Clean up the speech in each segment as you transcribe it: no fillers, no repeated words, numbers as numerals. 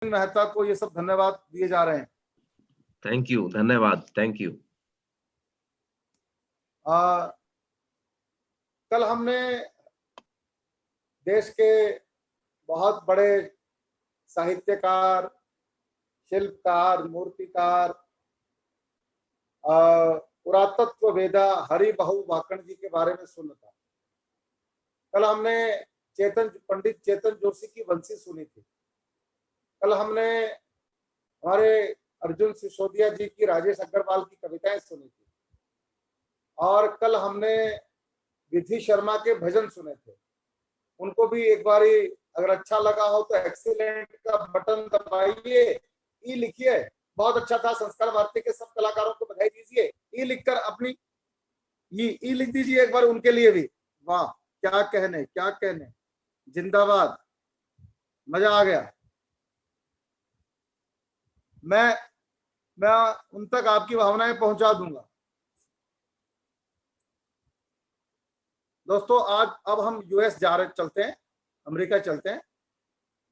मेहता को ये सब धन्यवाद दिए जा रहे हैं। थैंक यू, धन्यवाद, थैंक यू। कल हमने देश के बहुत बड़े साहित्यकार, शिल्पकार, मूर्तिकार, पुरातत्व वेदा हरिबाहु वाकण जी के बारे में सुना था। कल हमने पंडित चेतन जोशी की बंसी सुनी थी। कल हमने हमारे अर्जुन सिसोदिया जी की, राजेश अग्रवाल की कविताएं सुनी थी। और कल हमने विधि शर्मा के भजन सुने थे। उनको भी एक बारी अगर अच्छा लगा हो तो एक्सीलेंट का बटन दबाइए, ई लिखिए, बहुत अच्छा था। संस्कार भारती के सब कलाकारों को बधाई दीजिए। ई लिखकर अपनी ई लिख दीजिए एक बार उनके लिए भी। वाह, क्या कहने, क्या कहने, जिंदाबाद, मजा आ गया। मैं उन तक आपकी भावनाएं पहुंचा दूंगा। दोस्तों, आज अब हम यूएस चलते हैं, अमेरिका चलते हैं।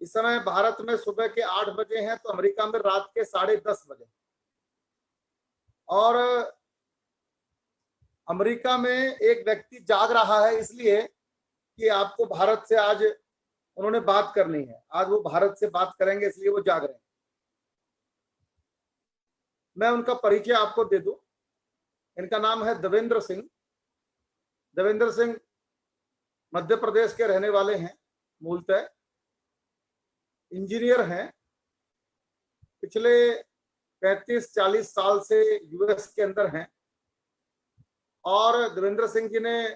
इस समय भारत में सुबह के 8 बजे हैं, तो अमेरिका में रात के 10:30 बजे। और अमेरिका में एक व्यक्ति जाग रहा है इसलिए कि आपको भारत से आज उन्होंने बात करनी है। आज वो भारत से बात करेंगे, इसलिए वो जाग रहे हैं। मैं उनका परिचय आपको दे दूं। इनका नाम है देवेंद्र सिंह। देवेंद्र सिंह मध्य प्रदेश के रहने वाले हैं, मूलतः इंजीनियर हैं। पिछले 35-40 साल से यूएस के अंदर हैं। और देवेंद्र सिंह जी ने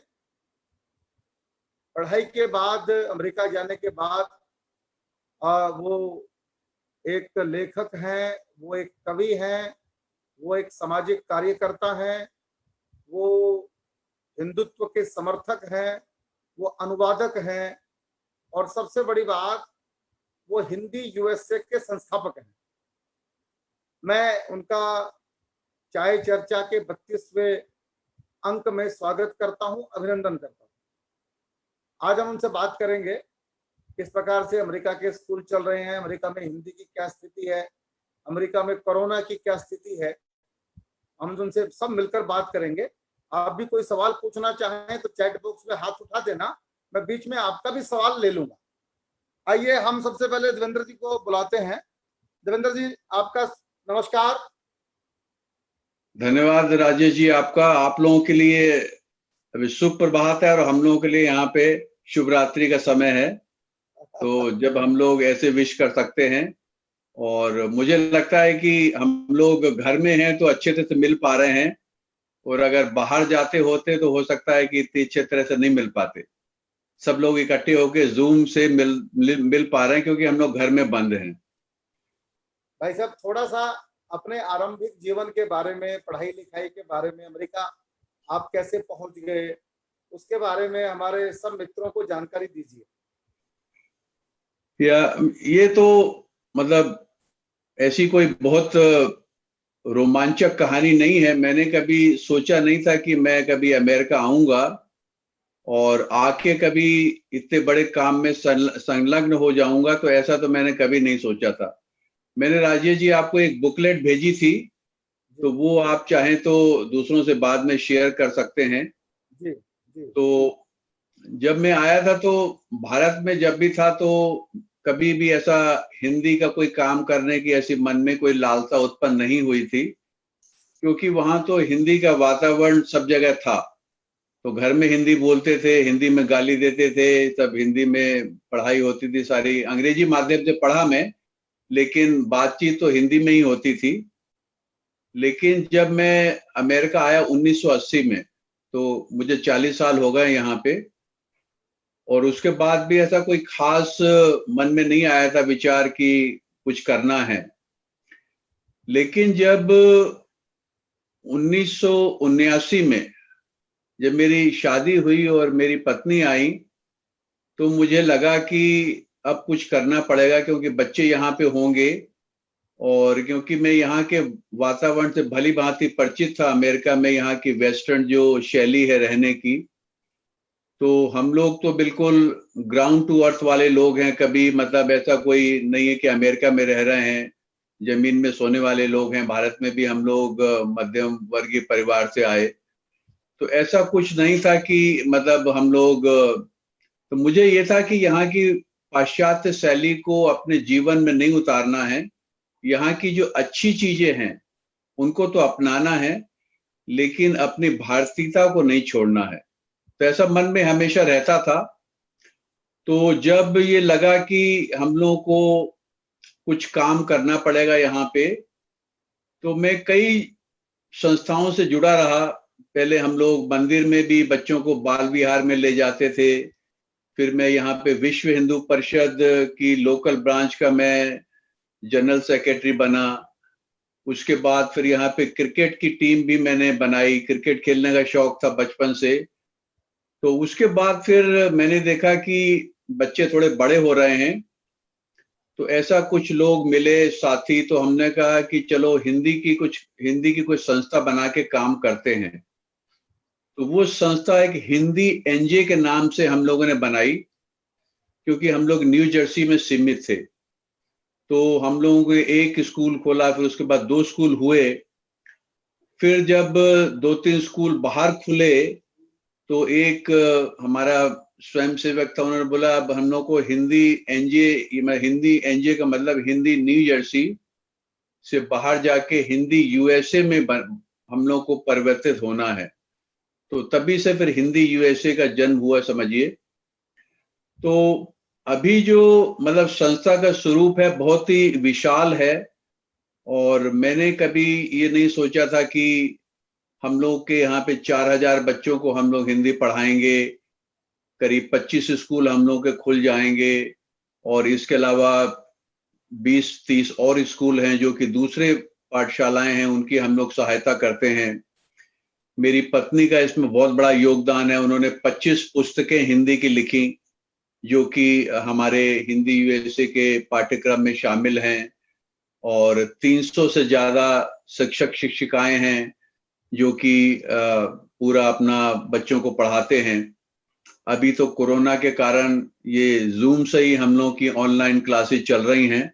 पढ़ाई के बाद, अमेरिका जाने के बाद, वो एक लेखक हैं, वो एक कवि हैं, वो एक सामाजिक कार्यकर्ता हैं, वो हिंदुत्व के समर्थक हैं, वो अनुवादक हैं, और सबसे बड़ी बात, वो हिंदी यूएसए के संस्थापक हैं। मैं उनका चाय चर्चा के 32वें अंक में स्वागत करता हूं, अभिनंदन करता हूं। आज हम उनसे बात करेंगे किस प्रकार से अमेरिका के स्कूल चल रहे हैं, अमेरिका में हिंदी की क्या स्थिति है, अमेरिका में कोरोना की क्या स्थिति है। हम उनसे सब मिलकर बात करेंगे। आप भी कोई सवाल पूछना चाहें तो चैट बॉक्स में हाथ उठा देना, मैं बीच में आपका भी सवाल ले लूंगा। आइए हम सबसे पहले देवेंद्र जी को बुलाते हैं। देवेंद्र जी, आपका नमस्कार। धन्यवाद राजेश जी, आपका। आप लोगों के लिए अभी शुभ प्रभात है और हम लोगों के लिए यहाँ पे शुभ रात्रि का समय है। तो जब हम लोग ऐसे विश कर सकते हैं, और मुझे लगता है कि हम लोग घर में हैं तो अच्छे तरह से मिल पा रहे हैं, और अगर बाहर जाते होते तो हो सकता है कि इतनी अच्छे तरह से नहीं मिल पाते। सब लोग इकट्ठे होकर जूम से मिल पा रहे हैं क्योंकि हम लोग घर में बंद हैं। भाई साहब, थोड़ा सा अपने आरंभिक जीवन के बारे में, पढ़ाई लिखाई के बारे में, अमेरिका आप कैसे पहुंच गए, उसके बारे में हमारे सब मित्रों को जानकारी दीजिए। ये तो मतलब ऐसी कोई बहुत रोमांचक कहानी नहीं है। मैंने कभी सोचा नहीं था कि मैं कभी अमेरिका आऊंगा और आके कभी इतने बड़े काम में संलग्न हो जाऊंगा। तो ऐसा तो मैंने कभी नहीं सोचा था। मैंने राजेश जी आपको एक बुकलेट भेजी थी, तो वो आप चाहें तो दूसरों से बाद में शेयर कर सकते हैं। जी, जी। तो जब मैं आया था तो भारत में जब भी था तो कभी भी ऐसा हिंदी का कोई काम करने की ऐसी मन में कोई लालसा उत्पन्न नहीं हुई थी, क्योंकि वहां तो हिंदी का वातावरण सब जगह था। तो घर में हिंदी बोलते थे, हिंदी में गाली देते थे, सब हिंदी में पढ़ाई होती थी सारी। अंग्रेजी माध्यम से पढ़ा मैं, लेकिन बातचीत तो हिंदी में ही होती थी। लेकिन जब मैं अमेरिका आया 1980 में, तो मुझे 40 साल हो गए यहाँ पे, और उसके बाद भी ऐसा कोई खास मन में नहीं आया था विचार कि कुछ करना है। लेकिन जब 1979 में जब मेरी शादी हुई और मेरी पत्नी आई, तो मुझे लगा कि अब कुछ करना पड़ेगा, क्योंकि बच्चे यहाँ पे होंगे, और क्योंकि मैं यहाँ के वातावरण से भली भांति परिचित था, अमेरिका में यहाँ की वेस्टर्न जो शैली है रहने की। तो हम लोग तो बिल्कुल ग्राउंड टू अर्थ वाले लोग हैं, कभी मतलब ऐसा कोई नहीं है कि अमेरिका में रह रहे हैं, जमीन में सोने वाले लोग हैं। भारत में भी हम लोग मध्यम वर्गीय परिवार से आए, तो ऐसा कुछ नहीं था कि मतलब हम लोग, तो मुझे ये था कि यहाँ की पाश्चात्य शैली को अपने जीवन में नहीं उतारना है, यहाँ की जो अच्छी चीजें हैं उनको तो अपनाना है, लेकिन अपनी भारतीयता को नहीं छोड़ना है। तो ऐसा मन में हमेशा रहता था। तो जब ये लगा कि हम लोगों को कुछ काम करना पड़ेगा यहाँ पे, तो मैं कई संस्थाओं से जुड़ा रहा। पहले हम लोग मंदिर में भी बच्चों को बाल विहार में ले जाते थे, फिर मैं यहाँ पे विश्व हिंदू परिषद की लोकल ब्रांच का मैं जनरल सेक्रेटरी बना। उसके बाद फिर यहाँ पे क्रिकेट की टीम भी मैंने बनाई, क्रिकेट खेलने का शौक था बचपन से। तो उसके बाद फिर मैंने देखा कि बच्चे थोड़े बड़े हो रहे हैं, तो ऐसा कुछ लोग मिले साथी, तो हमने कहा कि चलो हिंदी की कुछ संस्था बना के काम करते हैं। तो वो संस्था एक हिंदी एनजे के नाम से हम लोगों ने बनाई, क्योंकि हम लोग न्यू जर्सी में सीमित थे। तो हम लोगों ने एक स्कूल खोला, फिर उसके बाद 2 स्कूल हुए, फिर जब 2-3 स्कूल बाहर खुले तो एक हमारा स्वयं सेवक था, उन्होंने बोला अब हम लोग को हिंदी एनजे का मतलब हिंदी न्यू जर्सी से बाहर जाके हिंदी यूएसए में हम लोग को परिवर्तित होना है। तो तभी से फिर हिंदी यूएसए का जन्म हुआ, समझिए। तो अभी जो मतलब संस्था का स्वरूप है बहुत ही विशाल है, और मैंने कभी ये नहीं सोचा था कि हम लोग के यहाँ पे 4000 बच्चों को हम लोग हिंदी पढ़ाएंगे, करीब 25 स्कूल हम लोग के खुल जाएंगे, और इसके अलावा 20-30 और स्कूल हैं जो कि दूसरे पाठशालाएं हैं, उनकी हम लोग सहायता करते हैं। मेरी पत्नी का इसमें बहुत बड़ा योगदान है, उन्होंने 25 पुस्तकें हिंदी की लिखी जो कि हमारे हिंदी यूएसए के पाठ्यक्रम में शामिल हैं, और 300 से ज्यादा शिक्षक शिक्षिकाएं हैं जो कि पूरा अपना बच्चों को पढ़ाते हैं। अभी तो कोरोना के कारण ये जूम से ही हम लोग की ऑनलाइन क्लासेस चल रही हैं,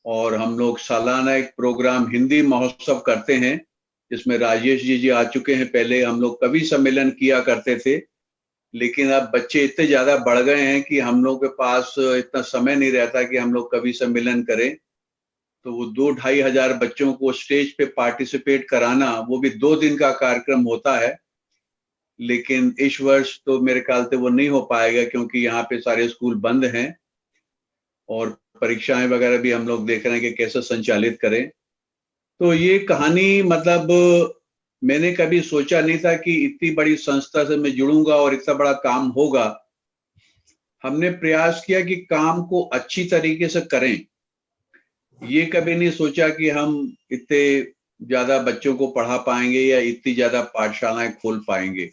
और हम लोग सालाना एक प्रोग्राम हिंदी महोत्सव करते हैं, जिसमें राजेश जी आ चुके हैं। पहले हम लोग कवि सम्मेलन किया करते थे, लेकिन अब बच्चे इतने ज्यादा बढ़ गए हैं कि हम लोग के पास इतना समय नहीं रहता कि हम लोग कवि सम्मेलन करें। तो वो 2-2.5 हजार बच्चों को स्टेज पे पार्टिसिपेट कराना, वो भी 2 दिन का कार्यक्रम होता है, लेकिन इस वर्ष तो मेरे ख्याल से वो नहीं हो पाएगा, क्योंकि यहाँ पे सारे स्कूल बंद हैं और परीक्षाएं वगैरह भी हम लोग देख रहे हैं कि कैसे संचालित करें। तो ये कहानी मतलब मैंने कभी सोचा नहीं था कि इतनी बड़ी संस्था से मैं जुड़ूंगा और इतना बड़ा काम होगा। हमने प्रयास किया कि काम को अच्छी तरीके से करें, ये कभी नहीं सोचा कि हम इतने ज्यादा बच्चों को पढ़ा पाएंगे या इतनी ज्यादा पाठशालाएं खोल पाएंगे।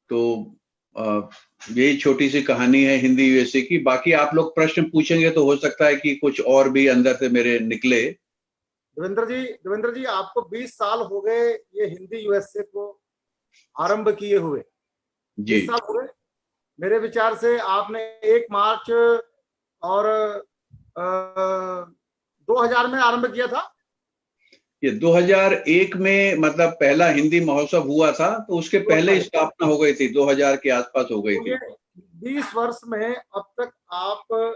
तो यही छोटी सी कहानी है हिंदी यूएसए की। बाकी आप लोग प्रश्न पूछेंगे तो हो सकता है कि कुछ और भी अंदर से मेरे निकले। देवेंद्र जी आपको 20 साल हो गए ये हिंदी यूएसए को आरंभ किए हुए। 20 साल हो गए। मेरे विचार से आपने 1 मार्च और 2000 में आरंभ किया था। ये 2001 में मतलब पहला हिंदी महोत्सव हुआ था, तो उसके पहले ही स्थापना हो गई थी, 2000 के आसपास हो गई थी। 20 वर्ष में अब तक आप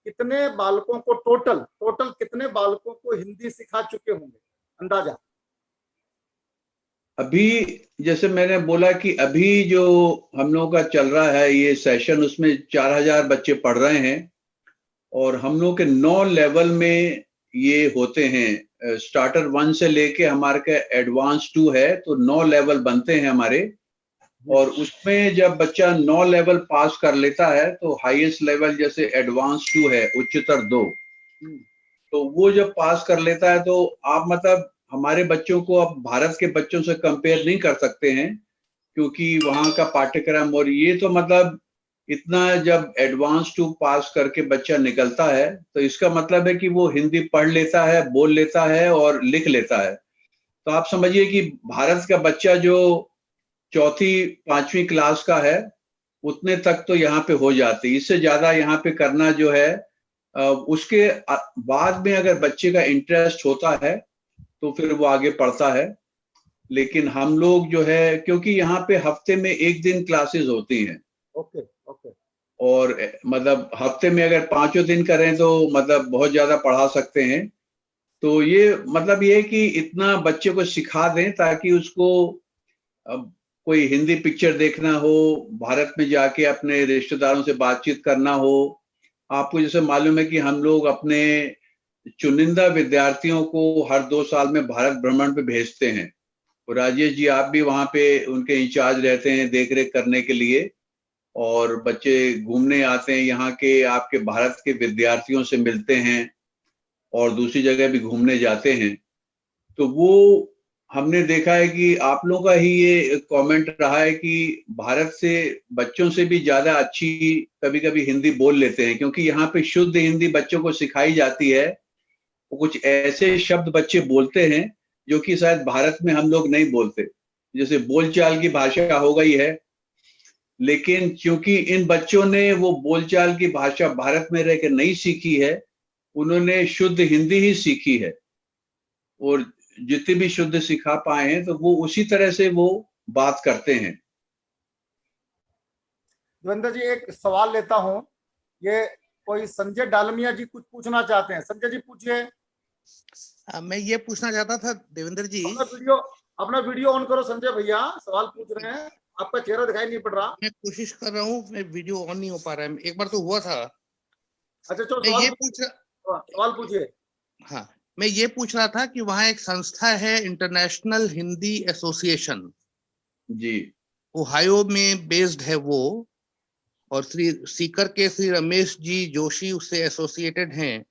कितने बालकों को टोटल कितने बालकों को हिंदी सिखा चुके होंगे अंदाजा? अभी जैसे मैंने बोला कि अभी जो हम लोगों का चल रहा है ये सेशन, उसमें 4000 बच्चे पढ़ रहे हैं, और हम लोग के 9 लेवल में ये होते हैं। स्टार्टर 1 से लेके हमारे का एडवांस 2 है, तो 9 लेवल बनते हैं हमारे। और उसमें जब बच्चा 9 लेवल पास कर लेता है तो हाईएस्ट लेवल जैसे एडवांस 2 है, उच्चतर 2, तो वो जब पास कर लेता है तो आप मतलब हमारे बच्चों को अब भारत के बच्चों से कंपेयर नहीं कर सकते हैं, क्योंकि वहाँ का पाठ्यक्रम और ये तो मतलब इतना, जब एडवांस 2 पास करके बच्चा निकलता है तो इसका मतलब है कि वो हिंदी पढ़ लेता है, बोल लेता है और लिख लेता है। तो आप समझिए कि भारत का बच्चा जो 4वीं 5वीं क्लास का है, उतने तक तो यहाँ पे हो जाती, इससे ज्यादा यहाँ पे करना जो है उसके बाद में अगर बच्चे का इंटरेस्ट होता है तो फिर वो आगे पढ़ता है। लेकिन हम लोग जो है, क्योंकि यहाँ पे हफ्ते में एक दिन क्लासेस होती हैं, ओके ओके, और मतलब हफ्ते में अगर 5 दिन करें तो मतलब बहुत ज्यादा पढ़ा सकते हैं। तो ये मतलब ये है कि इतना बच्चे को सिखा दें ताकि उसको अब कोई हिंदी पिक्चर देखना हो, भारत में जाके अपने रिश्तेदारों से बातचीत करना हो। आपको जैसे मालूम है कि हम लोग अपने चुनिंदा विद्यार्थियों को हर 2 साल में भारत भ्रमण पे भेजते हैं, और राजेश जी आप भी वहां पे उनके इंचार्ज रहते हैं देख रेख करने के लिए, और बच्चे घूमने आते हैं यहाँ के, आपके भारत के विद्यार्थियों से मिलते हैं और दूसरी जगह भी घूमने जाते हैं। तो वो हमने देखा है कि आप लोगों का ही ये कमेंट रहा है कि भारत से बच्चों से भी ज्यादा अच्छी कभी कभी हिंदी बोल लेते हैं, क्योंकि यहाँ पे शुद्ध हिंदी बच्चों को सिखाई जाती है। वो कुछ ऐसे शब्द बच्चे बोलते हैं जो कि शायद भारत में हम लोग नहीं बोलते, जैसे बोलचाल की भाषा हो गई है। लेकिन क्योंकि इन बच्चों ने वो बोलचाल की भाषा भारत में रहकर नहीं सीखी है, उन्होंने शुद्ध हिंदी ही सीखी है, और जितनी भी शुद्ध सिखा पाए हैं तो वो उसी तरह से वो बात करते हैं। देवेंद्र जी एक सवाल लेता हूं, ये कोई संजय डालमिया जी कुछ पूछना चाहते हैं। संजय जी पूछिए। मैं ये पूछना चाहता था देवेंद्र जी, अपना वीडियो ऑन करो संजय भैया, सवाल पूछ रहे हैं, आपका चेहरा दिखाई नहीं पड़ रहा। मैं कोशिश कर रहा हूँ, मैं वीडियो ऑन नहीं हो पा रहा है, एक बार तो हुआ था। अच्छा चलो मैं ये सवाल पूछिए। हाँ, मैं ये पूछ रहा था कि वहाँ एक संस्था है इंटरनेशनल हिंदी एसोसिएशन जी, ओहायो में बेस्ड है वो, और श्री सीकर के श्री रमेश जी जोशी उससे एसोसिएटेड हैं।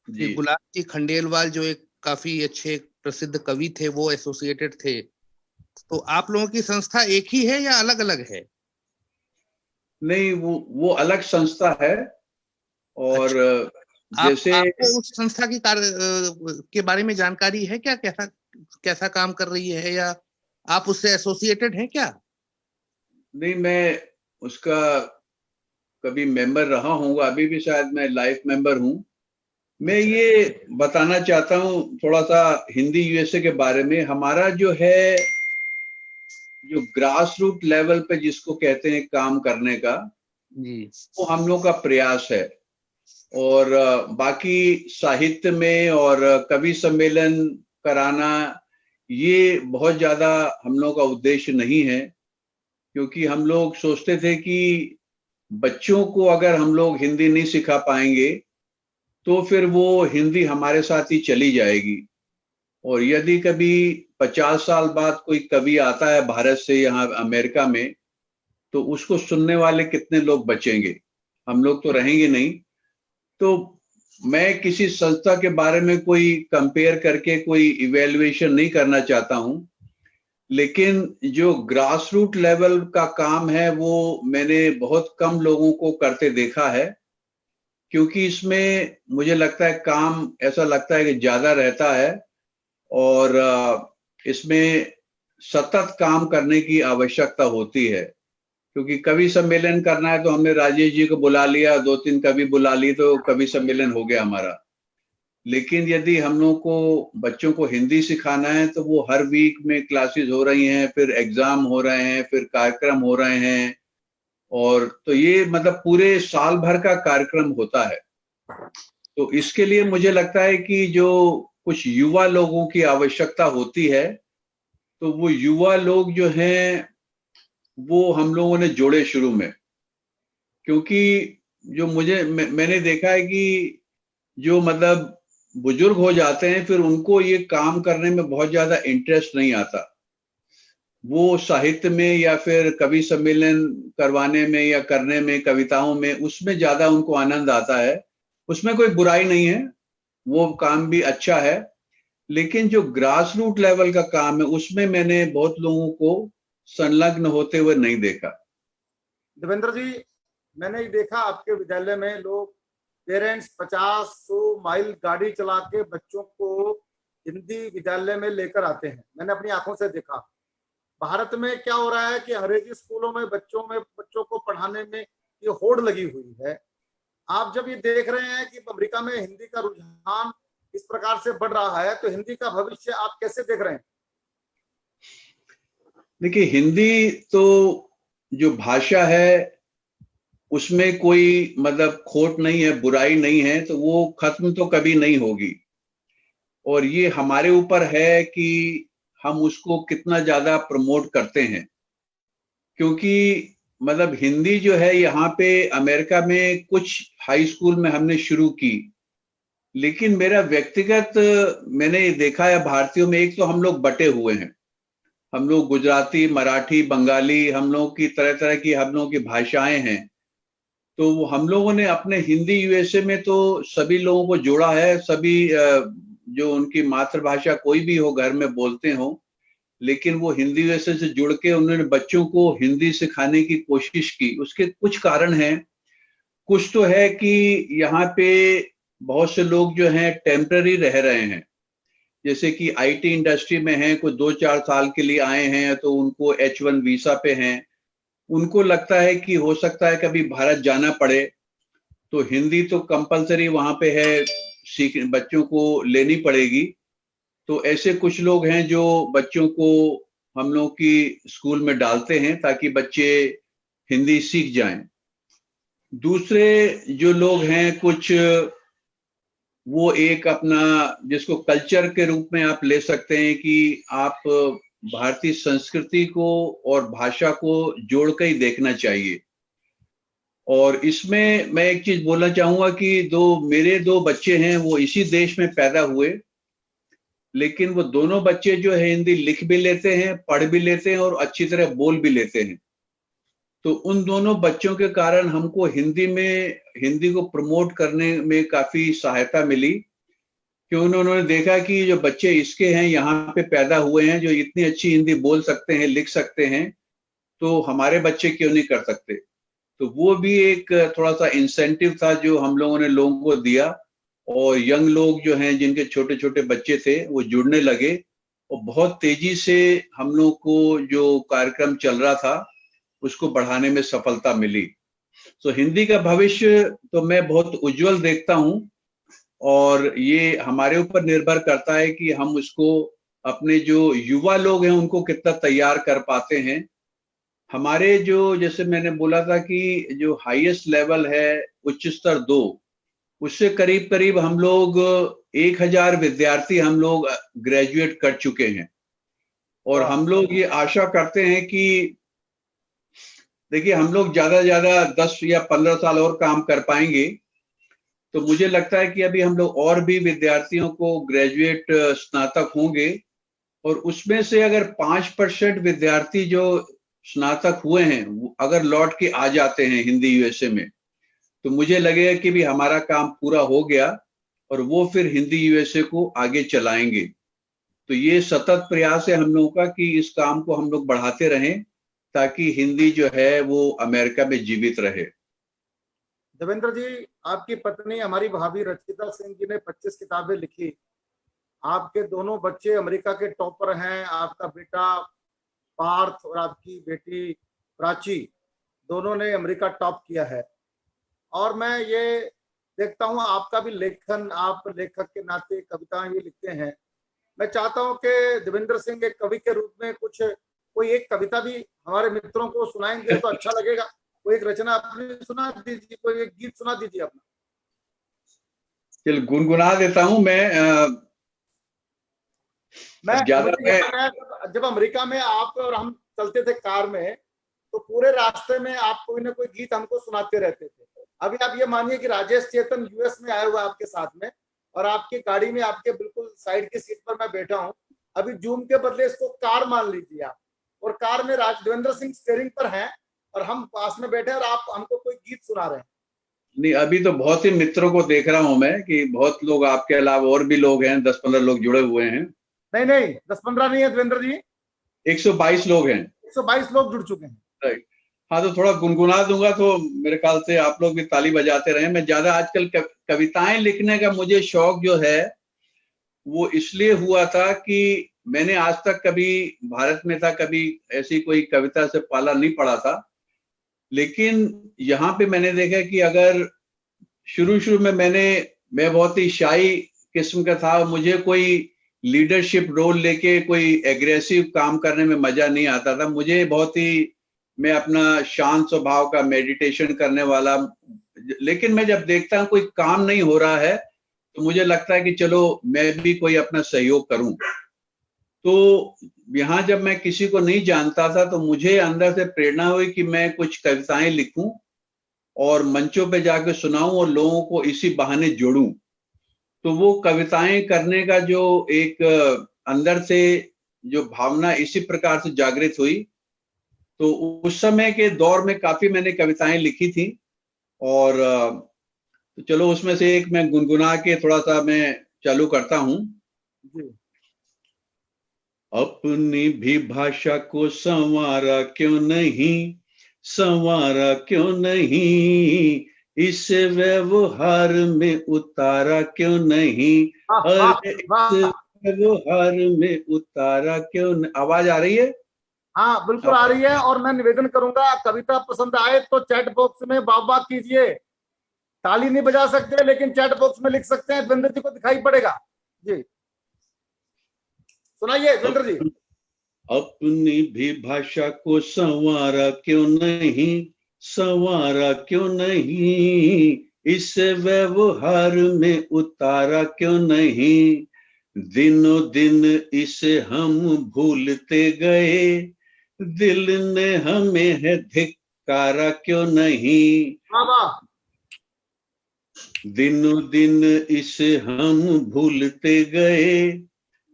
श्री गुलाब जी खंडेलवाल जो एक काफी अच्छे प्रसिद्ध कवि थे वो एसोसिएटेड थे। तो आप लोगों की संस्था एक ही है या अलग अलग है? नहीं, वो अलग संस्था है। और जैसे आपको उस संस्था की कार्य के बारे में जानकारी है क्या, कैसा काम कर रही है, या आप उससे एसोसिएटेड हैं क्या? नहीं, मैं उसका कभी मेंबर रहा हूँ, अभी भी शायद मैं लाइफ मेंबर हूँ। मैं ये बताना चाहता हूँ थोड़ा सा हिंदी यूएसए के बारे में। हमारा जो है, जो ग्रास रूट लेवल पे जिसको कहते हैं काम करने का, जी, वो हम लोग का प्रयास है। और बाकी साहित्य में और कवि सम्मेलन कराना, ये बहुत ज्यादा हम लोग का उद्देश्य नहीं है, क्योंकि हम लोग सोचते थे कि बच्चों को अगर हम लोग हिंदी नहीं सिखा पाएंगे तो फिर वो हिंदी हमारे साथ ही चली जाएगी। और यदि कभी 50 साल बाद कोई कवि आता है भारत से यहाँ अमेरिका में, तो उसको सुनने वाले कितने लोग बचेंगे? हम लोग तो रहेंगे नहीं। तो मैं किसी संस्था के बारे में कोई कंपेयर करके कोई इवैल्यूएशन नहीं करना चाहता हूं, लेकिन जो ग्रास रूट लेवल का काम है वो मैंने बहुत कम लोगों को करते देखा है, क्योंकि इसमें मुझे लगता है काम ऐसा लगता है कि ज्यादा रहता है, और इसमें सतत काम करने की आवश्यकता होती है। क्योंकि कवि सम्मेलन करना है तो हमने राजेश जी को बुला लिया, 2-3 कवि बुला लिए, तो कवि सम्मेलन हो गया हमारा। लेकिन यदि हम लोग को बच्चों को हिंदी सिखाना है तो वो हर वीक में क्लासेस हो रही हैं, फिर एग्जाम हो रहे हैं, फिर कार्यक्रम हो रहे हैं, और तो ये मतलब पूरे साल भर का कार्यक्रम होता है। तो इसके लिए मुझे लगता है कि जो कुछ युवा लोगों की आवश्यकता होती है, तो वो युवा लोग जो हैं वो हम लोगों ने जोड़े शुरू में। क्योंकि जो मैंने देखा है कि जो मतलब बुजुर्ग हो जाते हैं, फिर उनको ये काम करने में बहुत ज्यादा इंटरेस्ट नहीं आता। वो साहित्य में या फिर कवि सम्मेलन करवाने में या करने में, कविताओं में, उसमें ज्यादा उनको आनंद आता है। उसमें कोई बुराई नहीं है, वो काम भी अच्छा है। लेकिन जो ग्रास रूट लेवल का काम है उसमें मैंने बहुत लोगों को संलग्न होते हुए नहीं देखा। देवेंद्र जी, मैंने देखा आपके विद्यालय में लोग पेरेंट्स 50-100 माइल गाड़ी चला के बच्चों को हिंदी विद्यालय में लेकर आते हैं, मैंने अपनी आंखों से देखा। भारत में क्या हो रहा है कि अंग्रेजी स्कूलों में बच्चों को पढ़ाने में ये होड़ लगी हुई है। आप जब ये देख रहे हैं कि अमेरिका में हिंदी का रुझान इस प्रकार से बढ़ रहा है, तो हिंदी का भविष्य आप कैसे देख रहे हैं? देखिए, हिंदी तो जो भाषा है उसमें कोई मतलब खोट नहीं है, बुराई नहीं है, तो वो खत्म तो कभी नहीं होगी। और ये हमारे ऊपर है कि हम उसको कितना ज्यादा प्रमोट करते हैं, क्योंकि मतलब हिंदी जो है यहाँ पे अमेरिका में कुछ हाई स्कूल में हमने शुरू की, लेकिन मेरा व्यक्तिगत मैंने देखा है भारतीयों में, एक तो हम लोग बटे हुए हैं, हम लोग गुजराती, मराठी, बंगाली, हम लोग की तरह तरह की हम लोगों की भाषाएं हैं। तो हम लोगों ने अपने हिंदी यूएसए में तो सभी लोगों को जोड़ा है, सभी जो उनकी मातृभाषा कोई भी हो घर में बोलते हो, लेकिन वो हिंदी यूएसए से जुड़ के उन्होंने बच्चों को हिंदी सिखाने की कोशिश की। उसके कुछ कारण हैं। कुछ तो है कि यहाँ पे बहुत से लोग जो हैं टेम्पररी रह रहे हैं, जैसे कि आईटी इंडस्ट्री में हैं, कोई 2-4 साल के लिए आए हैं तो उनको H1 वीसा पे हैं। उनको लगता है कि हो सकता है कभी भारत जाना पड़े, तो हिंदी तो कंपलसरी वहां पे है, बच्चों को लेनी पड़ेगी। तो ऐसे कुछ लोग हैं जो बच्चों को हम लोग की स्कूल में डालते हैं ताकि बच्चे हिंदी सीख जाएं। दूसरे जो लोग हैं कुछ, वो एक अपना जिसको कल्चर के रूप में आप ले सकते हैं कि आप भारतीय संस्कृति को और भाषा को जोड़ कर ही देखना चाहिए। और इसमें मैं एक चीज बोलना चाहूंगा कि मेरे दो बच्चे हैं, वो इसी देश में पैदा हुए, लेकिन वो दोनों बच्चे जो है हिंदी लिख भी लेते हैं, पढ़ भी लेते हैं और अच्छी तरह बोल भी लेते हैं। तो उन दोनों बच्चों के कारण हमको हिंदी को प्रमोट करने में काफी सहायता मिली, क्यों उन्होंने देखा कि जो बच्चे इसके हैं, यहाँ पे पैदा हुए हैं, जो इतनी अच्छी हिंदी बोल सकते हैं, लिख सकते हैं, तो हमारे बच्चे क्यों नहीं कर सकते। तो वो भी एक थोड़ा सा इंसेंटिव था जो हम लोगों ने लोगों को दिया, और यंग लोग जो हैं जिनके छोटे छोटे बच्चे थे वो जुड़ने लगे, और बहुत तेजी से हम लोग को जो कार्यक्रम चल रहा था उसको बढ़ाने में सफलता मिली। तो हिंदी का भविष्य तो मैं बहुत उज्जवल देखता हूं, और ये हमारे ऊपर निर्भर करता है कि हम उसको अपने जो युवा लोग हैं उनको कितना तैयार कर पाते हैं। हमारे जो, जैसे मैंने बोला था कि जो हाईएस्ट लेवल है उच्च स्तर 2, उससे करीब करीब हम लोग 1000 विद्यार्थी हम लोग ग्रेजुएट कर चुके हैं। और हम लोग ये आशा करते हैं कि देखिए, हम लोग ज्यादा से ज्यादा 10 या 15 साल और काम कर पाएंगे। तो मुझे लगता है कि अभी हम लोग और भी विद्यार्थियों को ग्रेजुएट स्नातक होंगे, और उसमें से अगर 5% विद्यार्थी जो स्नातक हुए हैं अगर लौट के आ जाते हैं हिंदी यूएसए में, तो मुझे लगेगा कि भी हमारा काम पूरा हो गया, और वो फिर हिंदी यूएसए को आगे चलाएंगे। तो ये सतत प्रयास है हम लोगों का कि इस काम को हम लोग बढ़ाते रहें ताकि हिंदी जो है वो अमेरिका में जीवित रहे। देवेंद्र जी, आपकी पत्नी हमारी भाभी रचिता सिंह जी ने 25 किताबें लिखी। आपके दोनों बच्चे अमेरिका के टॉपर हैं, आपका बेटा पार्थ और आपकी बेटी प्राची, दोनों ने अमेरिका टॉप किया है। और मैं ये देखता हूँ आपका भी लेखन, आप लेखक के नाते कविताएं भी लिखते हैं। मैं चाहता हूँ कि देवेंद्र सिंह एक कवि के रूप में कोई एक कविता भी हमारे मित्रों को सुनाएंगे तो अच्छा लगेगा। कोई एक रचना अपनी सुना दीजिए, कोई एक गीत सुना दीजिए अपना। चल गुनगुना देता हूँ जब अमेरिका में आप और हम चलते थे कार में, तो पूरे रास्ते में आप कोई ना कोई गीत हमको सुनाते रहते थे। अभी आप ये मानिए कि राजेश चेतन यूएस में आया हुआ आपके साथ में, और आपकी गाड़ी में आपके बिल्कुल साइड की सीट पर मैं बैठा हूँ। अभी जूम के बदले इसको कार मान लीजिए आप, और कार में देवेंद्र सिंह स्टीयरिंग पर हैं और हम पास में बैठे हैं, और आप हमको कोई गीत सुना रहे हैं। नहीं, अभी तो बहुत ही मित्रों को देख रहा हूं मैं कि बहुत लोग आपके अलावा और भी लोग हैं, 10-15 लोग जुड़े हुए हैं। नहीं 10-15 नहीं है देवेंद्र जी, 122 लोग हैं। 122 लोग जुड़ चुके हैं। राइट, हाँ, तो थोड़ा गुनगुना दूंगा तो मेरे ख्याल से आप लोग भी ताली बजाते रहे। मैं ज्यादा आजकल कविताएं लिखने का मुझे शौक जो है वो इसलिए हुआ था कि मैंने आज तक कभी भारत में था, कभी ऐसी कोई कविता से पाला नहीं पड़ा था, लेकिन यहाँ पे मैंने देखा कि अगर शुरू में मैं बहुत ही शाई किस्म का था, मुझे कोई लीडरशिप रोल लेके कोई एग्रेसिव काम करने में मजा नहीं आता था। मुझे बहुत ही, मैं अपना शांत स्वभाव का मेडिटेशन करने वाला, लेकिन मैं जब देखता हूँ कोई काम नहीं हो रहा है तो मुझे लगता है कि चलो मैं भी कोई अपना सहयोग करूं। तो यहाँ जब मैं किसी को नहीं जानता था तो मुझे अंदर से प्रेरणा हुई कि मैं कुछ कविताएं लिखूं और मंचों पे जाकर सुनाऊं और लोगों को इसी बहाने जोड़ूं। तो वो कविताएं करने का जो एक अंदर से जो भावना इसी प्रकार से जागृत हुई। तो उस समय के दौर में काफी मैंने कविताएं लिखी थी और तो चलो उसमें से एक मैं गुनगुना के थोड़ा सा मैं चालू करता हूं। अपनी भी भाषा को संवारा क्यों नहीं, संवारा क्यों नहीं, इस व्यवहार में उतारा क्यों नहीं, अरे इस व्यवहार में उतारा क्यों नहीं। आवाज आ रही है? हाँ बिल्कुल आ रही है। और मैं निवेदन करूंगा, कविता पसंद आए तो चैट बॉक्स में वाह कीजिए। ताली नहीं बजा सकते लेकिन चैट बॉक्स में लिख सकते हैं, वीरेंद्र जी को दिखाई पड़ेगा। जी सुनाइए वीरेंद्र जी। अपनी भी भाषा को संवारा क्यों नहीं, संवारा क्यों नहीं, इस व्यवहार में उतारा क्यों नहीं, दिनों दिन इसे हम भूलते गए, दिल ने हमें है धिक्कारा क्यों नहीं, दिनों दिन इसे हम भूलते गए,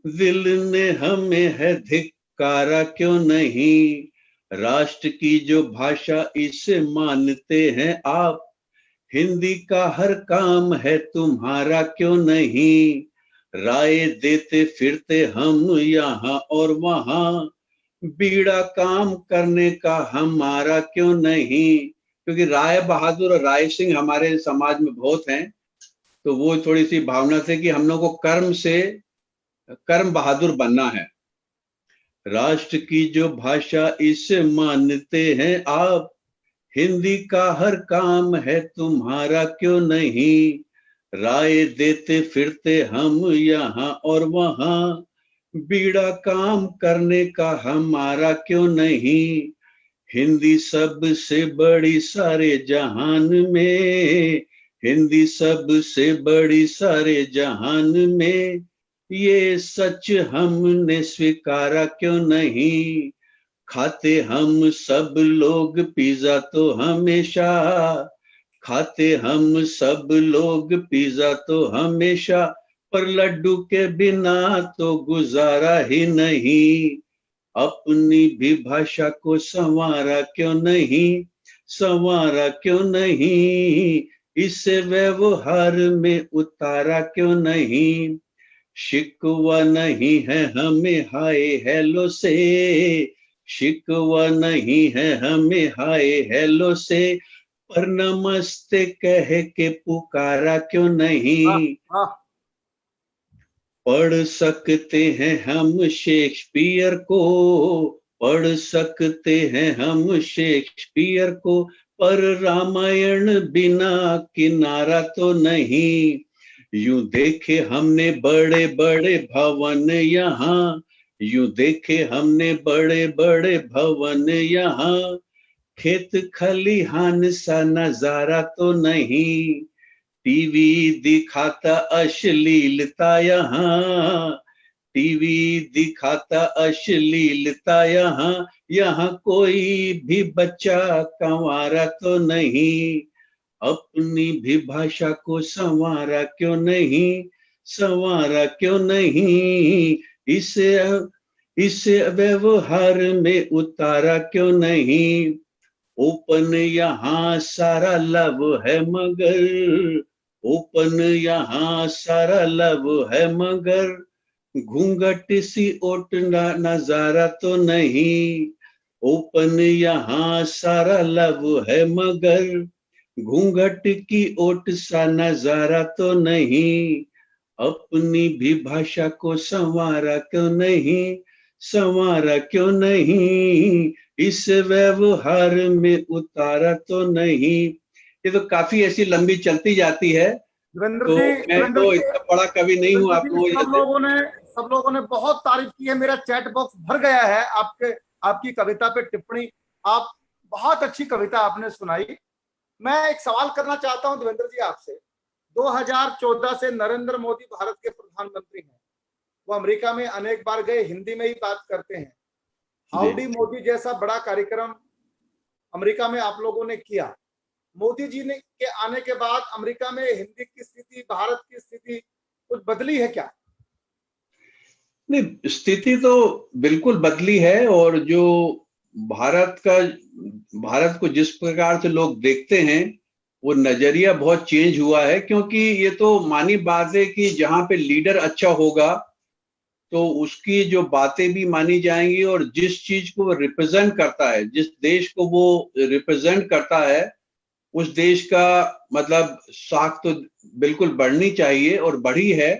दिल ने हमें है धिक्कारा क्यों नहीं, राष्ट्र की जो भाषा इसे मानते हैं आप, हिंदी का हर काम है तुम्हारा क्यों नहीं, राय देते फिरते हम यहाँ और वहां, बीड़ा काम करने का हमारा क्यों नहीं। क्योंकि राय बहादुर और राय सिंह हमारे समाज में बहुत हैं, तो वो थोड़ी सी भावना से कि हम लोग को कर्म बहादुर बनना है। राष्ट्र की जो भाषा इसे मानते हैं आप, हिंदी का हर काम है तुम्हारा क्यों नहीं, राय देते फिरते हम यहाँ और वहां, बीड़ा काम करने का हमारा क्यों नहीं, हिंदी सबसे बड़ी सारे जहान में, हिंदी सबसे बड़ी सारे जहान में, ये सच हमने स्वीकारा क्यों नहीं, खाते हम सब लोग पिज्जा तो हमेशा, खाते हम सब लोग पिज्जा तो हमेशा, पर लड्डू के बिना तो गुजारा ही नहीं, अपनी भी भाषा को संवारा क्यों नहीं, संवारा क्यों नहीं, इसे व्यवहार में उतारा क्यों नहीं, शिकवा नहीं है हमें हाय हेलो से, शिकवा नहीं है हमें हाय हेलो से, पर नमस्ते कह के पुकारा क्यों नहीं, पढ़ सकते हैं हम शेक्सपियर को, पढ़ सकते हैं हम शेक्सपियर को, पर रामायण बिना किनारा तो नहीं, यूं देखे हमने बड़े बड़े भवन यहाँ, यूं देखे हमने बड़े बड़े भवन यहाँ, खेत खलिहान सा नजारा तो नहीं, टीवी दिखाता अश्लीलता यहाँ, टीवी दिखाता अश्लीलता यहाँ, यहाँ कोई भी बच्चा कंवारा तो नहीं, अपनी भी भाषा को संवारा क्यों नहीं, संवारा क्यों नहीं, इसे व्यवहार में उतारा क्यों नहीं, ओपन यहाँ सारा लव है मगर, ओपन यहाँ सारा लव है मगर, घूंघट सी ओटना नजारा तो नहीं, ओपन यहाँ सारा लव है मगर, घूंघट की ओट सा नजारा तो नहीं, अपनी भी भाषा को संवारा क्यों नहीं, संवारा क्यों नहीं, इस व्यवहार में उतारा तो नहीं। ये तो काफी ऐसी लंबी चलती जाती है, देवेंद्र तो जी, मैं तो इतना बड़ा कवि नहीं हूँ आप लोगों जैसे। सब लोगों ने बहुत तारीफ की है, मेरा चैट बॉक्स भर गया है आपकी कविता पे टिप्पणी। आप बहुत अच्छी कविता आपने सुनाई। मैं एक सवाल करना चाहता हूं देवेंद्र जी आपसे। 2014 से नरेंद्र मोदी भारत के प्रधानमंत्री हैं। वो अमेरिका में अनेक बार गए, हिंदी में ही बात करते हैं। हाउडी मोदी जैसा बड़ा कार्यक्रम अमेरिका में आप लोगों ने किया। मोदी जी ने के आने के बाद अमेरिका में हिंदी की स्थिति, भारत की स्थिति कुछ बदली है क्या? नहीं, स्थिति तो बिल्कुल बदली है। और जो भारत को जिस प्रकार से लोग देखते हैं, वो नजरिया बहुत चेंज हुआ है। क्योंकि ये तो मानी बात है कि जहां पे लीडर अच्छा होगा तो उसकी जो बातें भी मानी जाएंगी, और जिस चीज को वो रिप्रेजेंट करता है, जिस देश को वो रिप्रेजेंट करता है, उस देश का मतलब साख तो बिल्कुल बढ़नी चाहिए, और बढ़ी है।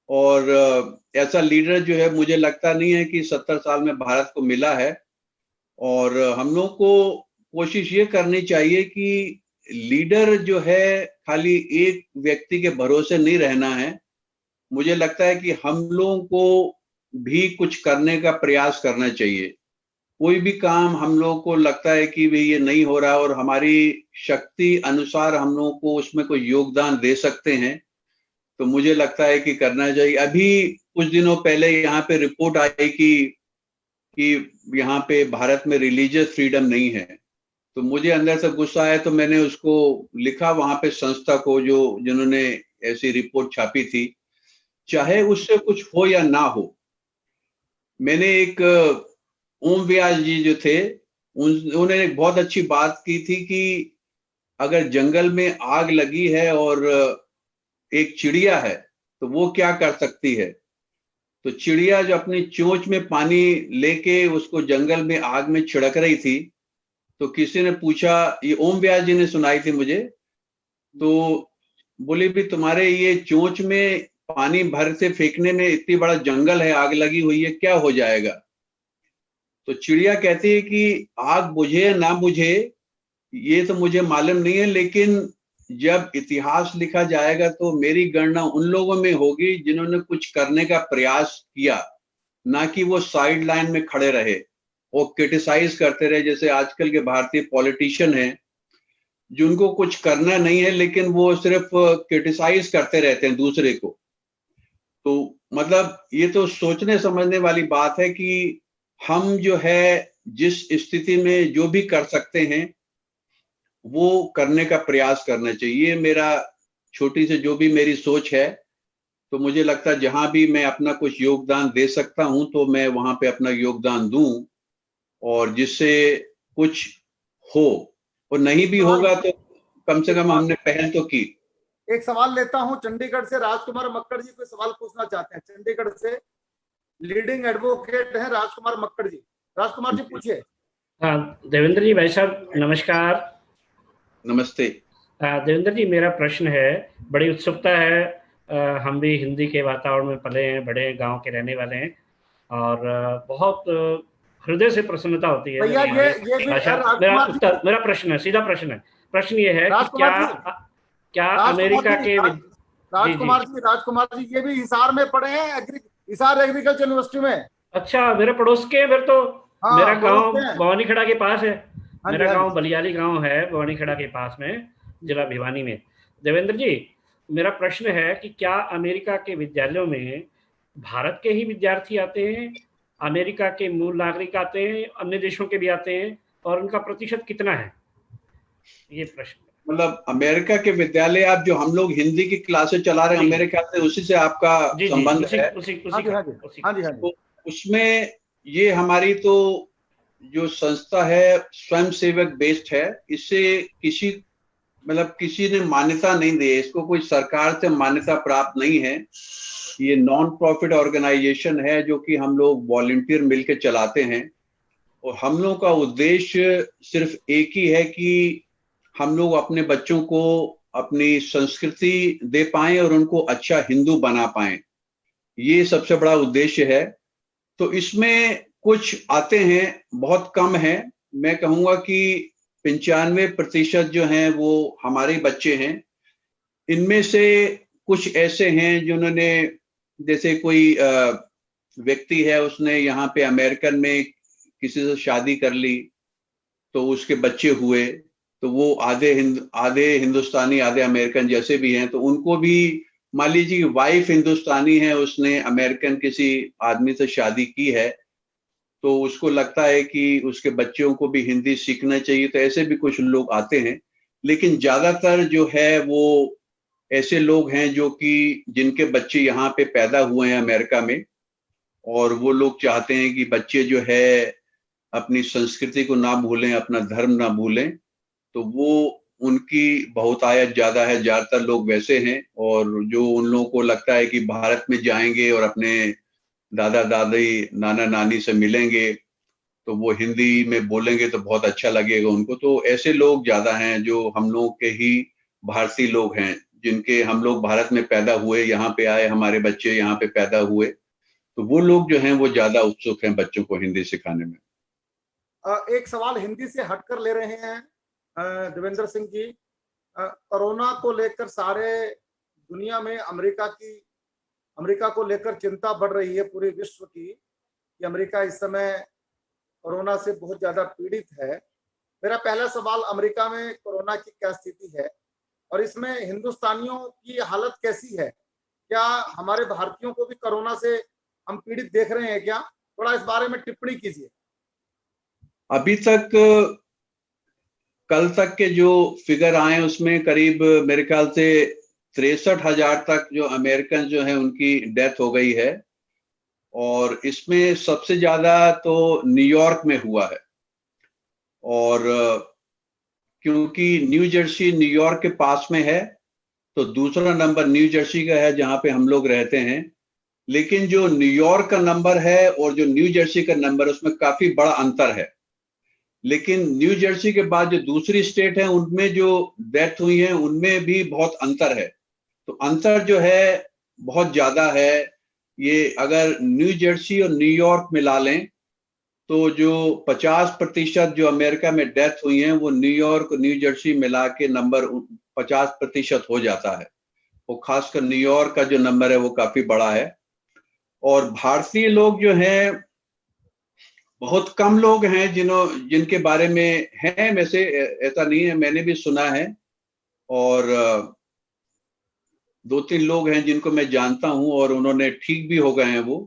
और ऐसा लीडर जो है मुझे लगता नहीं है कि 70 साल में भारत को मिला है। और हम लोग को कोशिश ये करनी चाहिए कि लीडर जो है खाली एक व्यक्ति के भरोसे नहीं रहना है। मुझे लगता है कि हम लोगों को भी कुछ करने का प्रयास करना चाहिए। कोई भी काम हम लोगों को लगता है कि भाई ये नहीं हो रहा, और हमारी शक्ति अनुसार हम लोगों को उसमें कोई योगदान दे सकते हैं, तो मुझे लगता है कि करना चाहिए। अभी कुछ दिनों पहले यहाँ पे रिपोर्ट आई कि यहाँ पे भारत में रिलीजियस फ्रीडम नहीं है। तो मुझे अंदर से गुस्सा आया, तो मैंने उसको लिखा वहां पे संस्था को जिन्होंने ऐसी रिपोर्ट छापी थी, चाहे उससे कुछ हो या ना हो। मैंने एक ओम व्यास जी जो थे, उन्होंने एक बहुत अच्छी बात की थी कि अगर जंगल में आग लगी है और एक चिड़िया है तो वो क्या कर सकती है। तो चिड़िया जो अपनी चोंच में पानी लेके उसको जंगल में आग में छिड़क रही थी, तो किसी ने पूछा, ये ओम व्यास जी ने सुनाई थी मुझे, तो बोले भी तुम्हारे ये चोंच में पानी भर से फेंकने में इतनी बड़ा जंगल है, आग लगी हुई है, क्या हो जाएगा। तो चिड़िया कहती है कि आग बुझे या ना बुझे ये तो मुझे मालूम नहीं है, लेकिन जब इतिहास लिखा जाएगा तो मेरी गणना उन लोगों में होगी जिन्होंने कुछ करने का प्रयास किया, ना कि वो साइड लाइन में खड़े रहे और क्रिटिसाइज करते रहे। जैसे आजकल के भारतीय पॉलिटिशियन हैं जिनको कुछ करना नहीं है, लेकिन वो सिर्फ क्रिटिसाइज करते रहते हैं दूसरे को। तो मतलब ये तो सोचने समझने वाली बात है कि हम जो है जिस स्थिति में जो भी कर सकते हैं वो करने का प्रयास करना चाहिए। मेरा छोटी से जो भी मेरी सोच है, तो मुझे लगता है जहां भी मैं अपना कुछ योगदान दे सकता हूं तो मैं वहां पे अपना योगदान दूं, और जिससे कुछ हो। और नहीं भी होगा तो कम से कम हमने पहल तो की। एक सवाल लेता हूं चंडीगढ़ से। राजकुमार मक्कड़ जी कोई सवाल पूछना चाहते हैं। चंडीगढ़ से लीडिंग एडवोकेट हैं राजकुमार मक्कड़ जी। राजकुमार जी पूछिए। हाँ देवेंद्र जी, भाई साहब नमस्कार। नमस्ते। देवेंद्र जी, मेरा प्रश्न है, बड़ी उत्सुकता है। हम भी हिंदी के वातावरण में पले हैं, बड़े गांव के रहने वाले हैं, और बहुत हृदय से प्रसन्नता होती है। भैया ये भी मेरा प्रश्न है, सीधा प्रश्न है। प्रश्न ये है कि क्या अमेरिका के राजकुमार जी ये भी हिसार में पढ़े हैं, हिसार एग्रीकल्चर यूनिवर्सिटी में। अच्छा, मेरे पड़ोस के। फिर तो हाँ, मेरा गांव भवानीखेड़ा के पास है। मेरा गांव बलियाली गांव है, भवानीखेड़ा के पास में, जिला भिवानी में। देवेंद्र जी, मेरा प्रश्न है कि क्या अमेरिका के विद्यालयों में भारत के ही विद्यार्थी आते हैं, अमेरिका के मूल नागरिक आते हैं, अन्य देशों के भी आते हैं, और उनका प्रतिशत कितना है? ये प्रश्न। मतलब अमेरिका के विद्यालय, आप जो हम लोग हिंदी की क्लासेस चला रहे हैं मेरे ख्याल से उसी से आपका संबंध है। तो उसमें ये हमारी तो जो संस्था है स्वयं सेवक बेस्ड है। इससे किसी ने मान्यता नहीं दी, इसको कोई सरकार से मान्यता प्राप्त नहीं है। ये नॉन प्रॉफिट ऑर्गेनाइजेशन है जो कि हम लोग वॉलंटियर मिलकर चलाते हैं, और हम लोग का उद्देश्य सिर्फ एक ही है कि हम लोग अपने बच्चों को अपनी संस्कृति दे पाएं और उनको अच्छा हिंदू बना पाएं, ये सबसे बड़ा उद्देश्य है। तो इसमें कुछ आते हैं, बहुत कम है, मैं कहूंगा कि 95% जो हैं वो हमारे बच्चे हैं। इनमें से कुछ ऐसे हैं जिन्होंने, जैसे कोई व्यक्ति है, उसने यहाँ पे अमेरिकन में किसी से शादी कर ली तो उसके बच्चे हुए, तो वो आधे हिंदुस्तानी आधे अमेरिकन जैसे भी हैं, तो उनको भी मान लीजिए वाइफ हिंदुस्तानी है, उसने अमेरिकन किसी आदमी से शादी की है, तो उसको लगता है कि उसके बच्चों को भी हिंदी सीखना चाहिए, तो ऐसे भी कुछ लोग आते हैं। लेकिन ज्यादातर जो है वो ऐसे लोग हैं जो कि जिनके बच्चे यहाँ पे पैदा हुए हैं अमेरिका में, और वो लोग चाहते हैं कि बच्चे जो है अपनी संस्कृति को ना भूलें, अपना धर्म ना भूलें, तो वो उनकी बहुतायत ज्यादा है, ज्यादातर लोग वैसे हैं। और जो उन लोगों को लगता है कि भारत में जाएंगे और अपने दादा दादी नाना नानी से मिलेंगे तो वो हिंदी में बोलेंगे तो बहुत अच्छा लगेगा उनको, तो ऐसे लोग ज्यादा हैं जो हम लोग के ही भारतीय लोग हैं, जिनके हम लोग भारत में पैदा हुए, यहाँ पे आए, हमारे बच्चे यहाँ पे पैदा हुए, तो वो लोग जो हैं वो ज्यादा उत्सुक हैं बच्चों को हिंदी सिखाने में। एक सवाल हिंदी से हटकर ले रहे हैं देवेंद्र सिंह जी। कोरोना को लेकर सारे दुनिया में अमेरिका को लेकर चिंता बढ़ रही है पूरे विश्व की, कि अमेरिका इस समय कोरोना से बहुत ज्यादा पीड़ित है। मेरा पहला सवाल, अमेरिका में कोरोना की क्या स्थिति है और इसमें हिंदुस्तानियों की हालत कैसी है? क्या हमारे भारतीयों को भी कोरोना से हम पीड़ित देख रहे हैं क्या? थोड़ा इस बारे में टिप्पणी कीजिए। अभी तक कल तक के जो फिगर आए उसमें करीब मेरे ख्याल से 63,000 तक जो अमेरिकन जो है उनकी डेथ हो गई है, और इसमें सबसे ज्यादा तो न्यूयॉर्क में हुआ है। और क्योंकि न्यू जर्सी न्यूयॉर्क के पास में है, तो दूसरा नंबर न्यू जर्सी का है जहां पे हम लोग रहते हैं। लेकिन जो न्यूयॉर्क का नंबर है और जो न्यू जर्सी का नंबर, उसमें काफी बड़ा अंतर है। लेकिन न्यू जर्सी के बाद जो दूसरी स्टेट है उनमें जो डेथ हुई है उनमें भी बहुत अंतर है। तो अंतर जो है बहुत ज्यादा है। ये अगर न्यू जर्सी और न्यूयॉर्क मिला लें तो जो 50% जो अमेरिका में डेथ हुई हैं वो न्यूयॉर्क और न्यू जर्सी मिला के नंबर 50% हो जाता है। वो खासकर न्यूयॉर्क का जो नंबर है वो काफी बड़ा है। और भारतीय लोग जो हैं, बहुत कम लोग हैं जिनके बारे में है, वैसे ऐसा नहीं है, मैंने भी सुना है, और 2-3 लोग हैं जिनको मैं जानता हूं और उन्होंने ठीक भी हो गए हैं। वो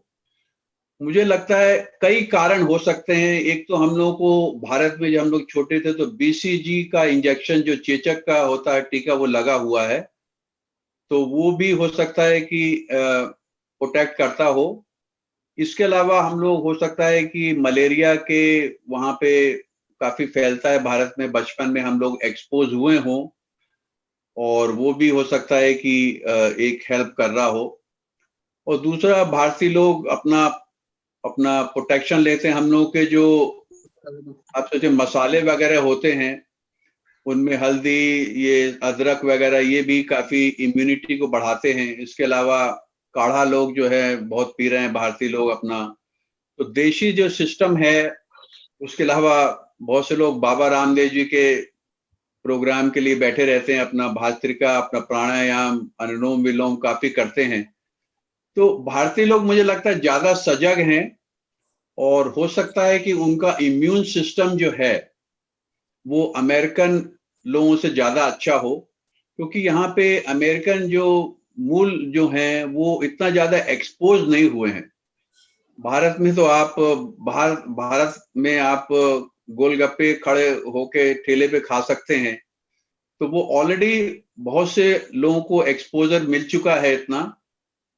मुझे लगता है कई कारण हो सकते हैं। एक तो हम लोगों को भारत में जब हम लोग छोटे थे तो BCG का इंजेक्शन जो चेचक का होता है टीका वो लगा हुआ है, तो वो भी हो सकता है कि प्रोटेक्ट करता हो। इसके अलावा हम लोग हो सकता है कि मलेरिया के वहां पे काफी फैलता है भारत में, बचपन में हम लोग एक्सपोज हुए हों, और वो भी हो सकता है कि एक हेल्प कर रहा हो। और दूसरा, भारतीय लोग अपना प्रोटेक्शन लेते हैं। हम लोग के जो आप सोचे मसाले वगैरह होते हैं उनमें हल्दी, ये अदरक वगैरह, ये भी काफी इम्यूनिटी को बढ़ाते हैं। इसके अलावा काढ़ा लोग जो है बहुत पी रहे हैं भारतीय लोग अपना। तो देशी जो सिस्टम है, उसके अलावा बहुत से लोग बाबा रामदेव जी के प्रोग्राम के लिए बैठे रहते हैं, अपना भास्त्रिका, अपना प्राणायाम, अनुलोम विलोम काफी करते हैं। तो भारतीय लोग मुझे लगता है ज्यादा सजग हैं, और हो सकता है कि उनका इम्यून सिस्टम जो है वो अमेरिकन लोगों से ज्यादा अच्छा हो, क्योंकि यहाँ पे अमेरिकन जो मूल जो हैं वो इतना ज्यादा एक्सपोज नहीं हुए हैं। भारत में तो आप भारत में आप गोलगप्पे खड़े होके ठेले पे खा सकते हैं, तो वो ऑलरेडी बहुत से लोगों को एक्सपोजर मिल चुका है इतना।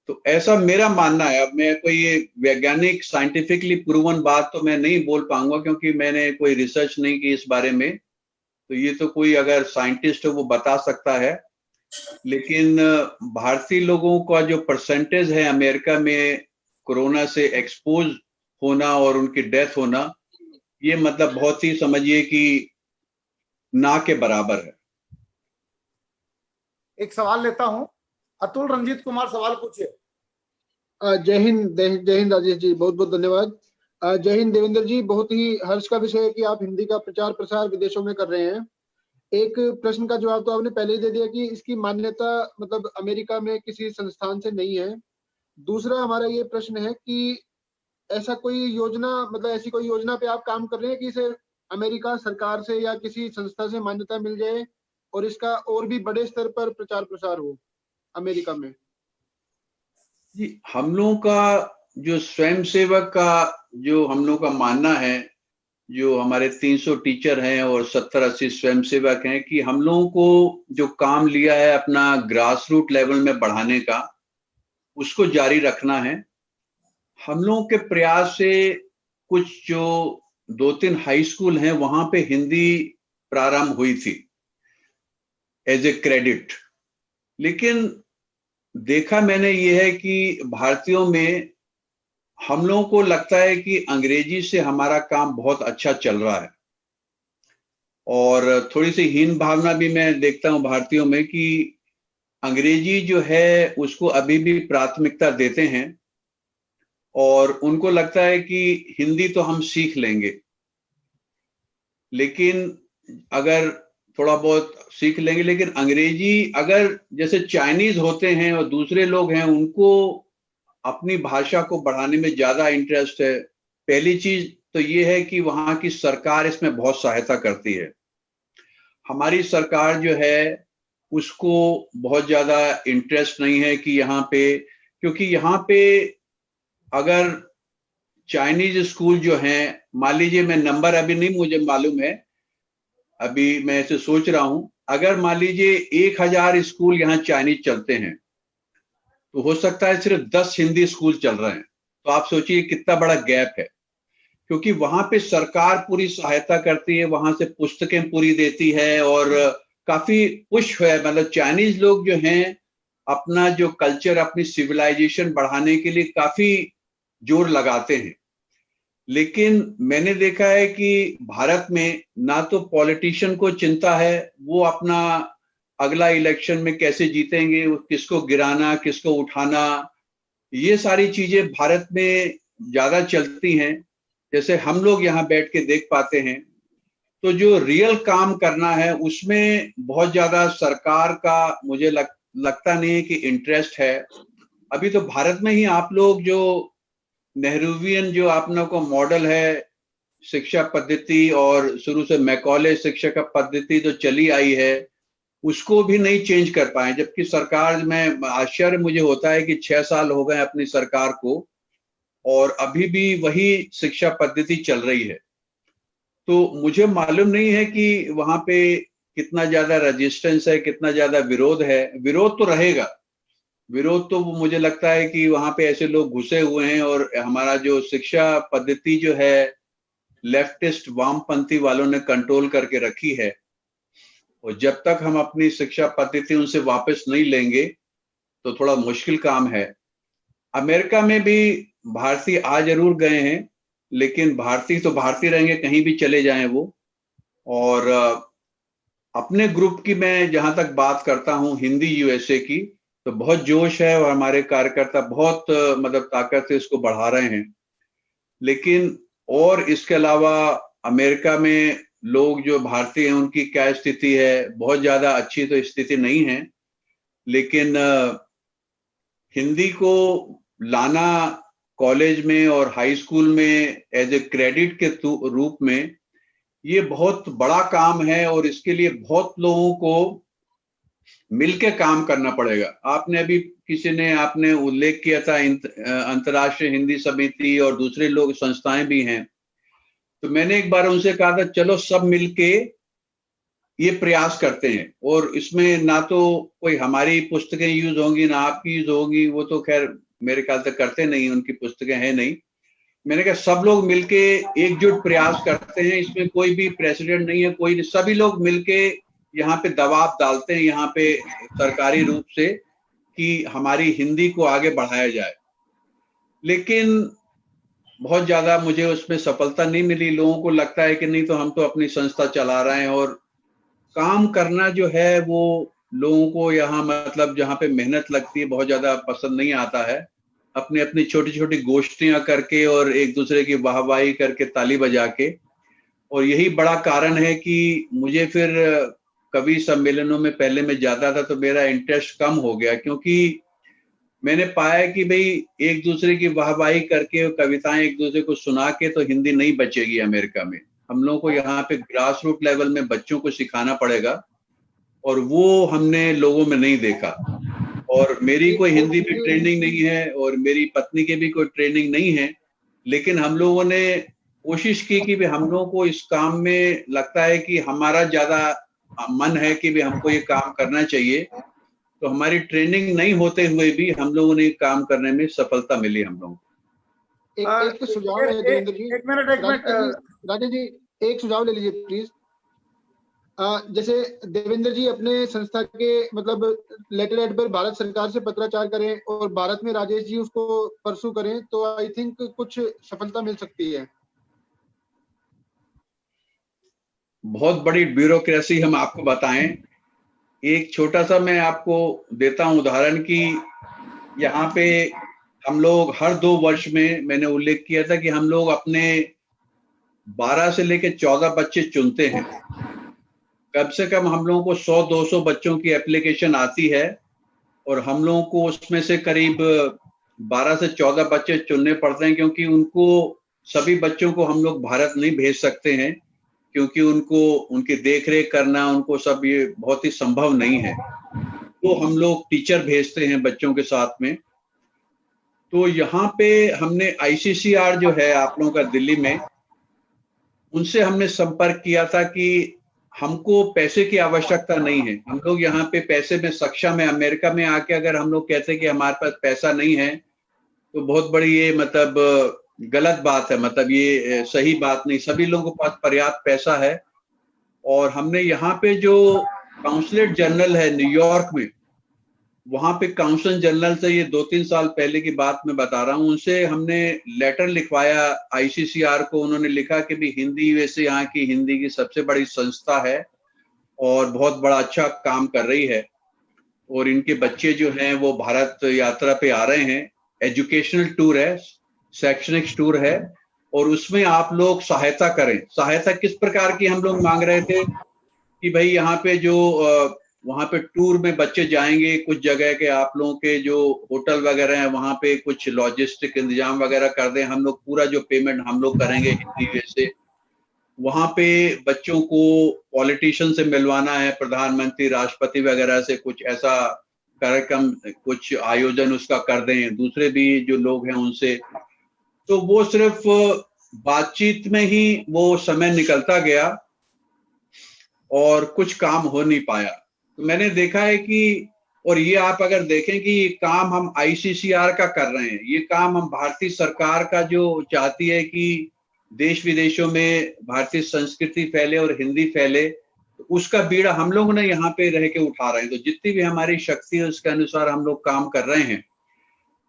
तो ऐसा मेरा मानना है। अब मैं कोई ये वैज्ञानिक साइंटिफिकली प्रूवन बात तो मैं नहीं बोल पाऊंगा, क्योंकि मैंने कोई रिसर्च नहीं की इस बारे में, तो ये तो कोई अगर साइंटिस्ट हो वो बता सकता है। लेकिन भारतीय लोगों का जो परसेंटेज है अमेरिका में कोरोना से एक्सपोज होना और उनकी डेथ होना, ये मतलब बहुत ही समझिए कि ना के बराबर है। एक सवाल लेता हूं। अतुल रंजीत कुमार सवाल पूछिए। जय हिंद राजेश जी, बहुत बहुत धन्यवाद। जय हिंद देवेंद्र जी, बहुत ही हर्ष का विषय है कि आप हिंदी का प्रचार प्रसार विदेशों में कर रहे हैं। एक प्रश्न का जवाब तो आपने पहले ही दे दिया कि इसकी मान्यता मतलब अमेरिका में किसी संस्थान से नहीं है। दूसरा हमारा ये प्रश्न है कि ऐसा कोई योजना मतलब ऐसी कोई योजना पे आप काम कर रहे हैं कि इसे अमेरिका सरकार से या किसी संस्था से मान्यता मिल जाए और इसका और भी बड़े स्तर पर प्रचार प्रसार हो अमेरिका में? जी, हम लोगों का जो स्वयंसेवक का जो हम लोग का मानना है, जो हमारे 300 टीचर हैं और 70-80 स्वयंसेवक हैं, कि हम लोगों को जो काम लिया है अपना ग्रास रूट लेवल में बढ़ाने का, उसको जारी रखना है। हम लोगों के प्रयास से कुछ जो 2-3 हाई स्कूल हैं वहां पे हिंदी प्रारंभ हुई थी एज ए क्रेडिट, लेकिन देखा मैंने ये है कि भारतीयों में हम लोगों को लगता है कि अंग्रेजी से हमारा काम बहुत अच्छा चल रहा है, और थोड़ी सी हीन भावना भी मैं देखता हूं भारतीयों में कि अंग्रेजी जो है उसको अभी भी प्राथमिकता देते हैं और उनको लगता है कि हिंदी तो हम सीख लेंगे, लेकिन अगर थोड़ा बहुत सीख लेंगे, लेकिन अंग्रेजी अगर जैसे चाइनीज होते हैं और दूसरे लोग हैं, उनको अपनी भाषा को बढ़ाने में ज्यादा इंटरेस्ट है। पहली चीज तो ये है कि वहां की सरकार इसमें बहुत सहायता करती है। हमारी सरकार जो है उसको बहुत ज्यादा इंटरेस्ट नहीं है कि यहाँ पे, क्योंकि यहाँ पे अगर चाइनीज स्कूल जो हैं, मान लीजिए, मैं नंबर अभी नहीं मुझे मालूम है, अभी मैं ऐसे सोच रहा हूं, अगर मान लीजिए 1000 स्कूल यहाँ चाइनीज चलते हैं तो हो सकता है सिर्फ 10 हिंदी स्कूल चल रहे हैं। तो आप सोचिए कितना बड़ा गैप है, क्योंकि वहां पे सरकार पूरी सहायता करती है, वहां से पुस्तकें पूरी देती है और काफी पुश है। मतलब चाइनीज लोग जो हैं अपना जो कल्चर, अपनी सिविलाइजेशन बढ़ाने के लिए काफी जोर लगाते हैं। लेकिन मैंने देखा है कि भारत में ना तो पॉलिटिशियन को चिंता है, वो अपना अगला इलेक्शन में कैसे जीतेंगे, किसको गिराना किसको उठाना, ये सारी चीजें भारत में ज्यादा चलती हैं, जैसे हम लोग यहाँ बैठ के देख पाते हैं। तो जो रियल काम करना है उसमें बहुत ज्यादा सरकार का मुझे लगता नहीं है कि इंटरेस्ट है। अभी तो भारत में ही आप लोग जो नेहरूवियन जो आप लोगों को मॉडल है शिक्षा पद्धति, और शुरू से मैकॉले शिक्षा का पद्धति तो चली आई है, उसको भी नहीं चेंज कर पाए, जबकि सरकार में आश्चर्य मुझे होता है कि 6 साल हो गए अपनी सरकार को और अभी भी वही शिक्षा पद्धति चल रही है। तो मुझे मालूम नहीं है कि वहां पे कितना ज्यादा रेजिस्टेंस है, कितना ज्यादा विरोध है। विरोध तो रहेगा, विरोध तो मुझे लगता है कि वहां पे ऐसे लोग घुसे हुए हैं और हमारा जो शिक्षा पद्धति जो है लेफ्टिस्ट वामपंथी वालों ने कंट्रोल करके रखी है, और जब तक हम अपनी शिक्षा पद्धति उनसे वापस नहीं लेंगे तो थोड़ा मुश्किल काम है। अमेरिका में भी भारतीय आ जरूर गए हैं, लेकिन भारतीय तो भारतीय रहेंगे कहीं भी चले जाएं वो। और अपने ग्रुप की मैं जहां तक बात करता हूं हिंदी यूएसए की, तो बहुत जोश है और हमारे कार्यकर्ता बहुत मतलब ताकत से इसको बढ़ा रहे हैं। लेकिन और इसके अलावा अमेरिका में लोग जो भारतीय हैं उनकी क्या स्थिति है, बहुत ज्यादा अच्छी तो स्थिति नहीं है, लेकिन हिंदी को लाना कॉलेज में और हाई स्कूल में एज ए क्रेडिट के रूप में ये बहुत बड़ा काम है और इसके लिए बहुत लोगों को मिलके काम करना पड़ेगा। आपने अभी किसी ने आपने उल्लेख किया था अंतर्राष्ट्रीय हिंदी समिति और दूसरे लोग संस्थाएं भी हैं, तो मैंने एक बार उनसे कहा था चलो सब मिलके ये प्रयास करते हैं, और इसमें ना तो कोई हमारी पुस्तकें यूज होंगी ना आपकी यूज होगी, वो तो खैर मेरे ख्याल से करते नहीं, उनकी पुस्तकें हैं नहीं। मैंने कहा सब लोग मिलके एकजुट प्रयास करते हैं, इसमें कोई भी प्रेसिडेंट नहीं है, कोई, सभी लोग मिलके यहाँ पे दबाव डालते हैं यहाँ पे सरकारी रूप से कि हमारी हिंदी को आगे बढ़ाया जाए। लेकिन बहुत ज्यादा मुझे उसमें सफलता नहीं मिली। लोगों को लगता है कि नहीं तो हम तो अपनी संस्था चला रहे हैं, और काम करना जो है वो लोगों को यहाँ मतलब जहाँ पे मेहनत लगती है बहुत ज्यादा पसंद नहीं आता है। अपनी अपनी छोटी छोटी गोष्ठियां करके और एक दूसरे की वाहवाही करके ताली बजा के, और यही बड़ा कारण है कि मुझे फिर कवि सम्मेलनों में पहले मैं जाता था तो मेरा इंटरेस्ट कम हो गया, क्योंकि मैंने पाया कि भाई एक दूसरे की वाहवाही करके कविताएं एक दूसरे को सुना के तो हिंदी नहीं बचेगी अमेरिका में। हम लोगों को यहाँ पे ग्रास रूट लेवल में बच्चों को सिखाना पड़ेगा, और वो हमने लोगों में नहीं देखा। और मेरी कोई हिंदी में ट्रेनिंग नहीं है और मेरी पत्नी के भी कोई ट्रेनिंग नहीं है, लेकिन हम लोगों ने कोशिश की कि हम लोगों को इस काम में लगता है कि हमारा ज्यादा मन है कि भी हमको ये काम करना चाहिए, तो हमारी ट्रेनिंग नहीं होते हुए भी हम लोगों ने काम करने में सफलता मिली हम लोगों को। एक सुझाव है देवेंद्र जी। एक मिनट राजेश जी एक सुझाव ले लीजिए प्लीज। जैसे देवेंद्र जी अपने संस्था के मतलब लेटर हेड पर भारत सरकार से पत्राचार करें और भारत में राजेश जी उसको परसू करें तो आई थिंक कुछ सफलता मिल सकती है। बहुत बड़ी ब्यूरोक्रेसी हम आपको बताएं, एक छोटा सा मैं आपको देता हूं उदाहरण कि यहाँ पे हम लोग हर 2 वर्ष में, मैंने उल्लेख किया था कि हम लोग अपने 12 से लेकर 14 बच्चे चुनते हैं। कम से कम हम लोगों को 100-200 बच्चों की एप्लीकेशन आती है और हम लोगों को उसमें से करीब 12 से 14 बच्चे चुनने पड़ते हैं, क्योंकि उनको सभी बच्चों को हम लोग भारत नहीं भेज सकते हैं, क्योंकि उनको उनकी देखरेख करना उनको सब ये बहुत ही संभव नहीं है। तो हम लोग टीचर भेजते हैं बच्चों के साथ में। तो यहाँ पे हमने ICCR जो है आप लोगों का दिल्ली में, उनसे हमने संपर्क किया था कि हमको पैसे की आवश्यकता नहीं है, हम लोग यहाँ पे पैसे में सक्षम है। अमेरिका में आके अगर हम लोग कहते हैं कि हमारे पास पैसा नहीं है तो बहुत बड़ी ये मतलब गलत बात है, मतलब ये सही बात नहीं। सभी लोगों के पास पर्याप्त पैसा है। और हमने यहाँ पे जो काउंसलेट जनरल है न्यूयॉर्क में, वहां पे काउंसिल जनरल से, ये 2-3 साल पहले की बात मैं बता रहा हूँ, उनसे हमने लेटर लिखवाया ICCR को। उन्होंने लिखा कि भी हिंदी वैसे यहाँ की हिंदी की सबसे बड़ी संस्था है और बहुत बड़ा अच्छा काम कर रही है, और इनके बच्चे जो हैं वो भारत यात्रा पे आ रहे हैं। एजुकेशनल टूर है, शैक्षणिक टूर है, और उसमें आप लोग सहायता करें। सहायता किस प्रकार की हम लोग मांग रहे थे कि भाई यहाँ पे जो वहाँ पे टूर में बच्चे जाएंगे, कुछ जगह के आप लोगों के जो होटल वगैरह हैं वहाँ पे कुछ लॉजिस्टिक इंतजाम वगैरह कर दें, हम लोग पूरा जो पेमेंट हम लोग करेंगे हिंदी से। वहाँ पे बच्चों को पॉलिटिशियन से मिलवाना है, प्रधानमंत्री, राष्ट्रपति वगैरह से, कुछ ऐसा कार्यक्रम, कुछ आयोजन उसका कर दें, दूसरे भी जो लोग हैं उनसे। तो वो सिर्फ बातचीत में ही वो समय निकलता गया और कुछ काम हो नहीं पाया। तो मैंने देखा है कि, और ये आप अगर देखें कि ये काम हम ICCR का कर रहे हैं, ये काम हम भारतीय सरकार का जो चाहती है कि देश विदेशों में भारतीय संस्कृति फैले और हिंदी फैले, तो उसका बीड़ा हम लोग ने यहाँ पे रह के उठा रहे हैं। तो जितनी भी हमारी शक्ति है उसके अनुसार हम लोग काम कर रहे हैं।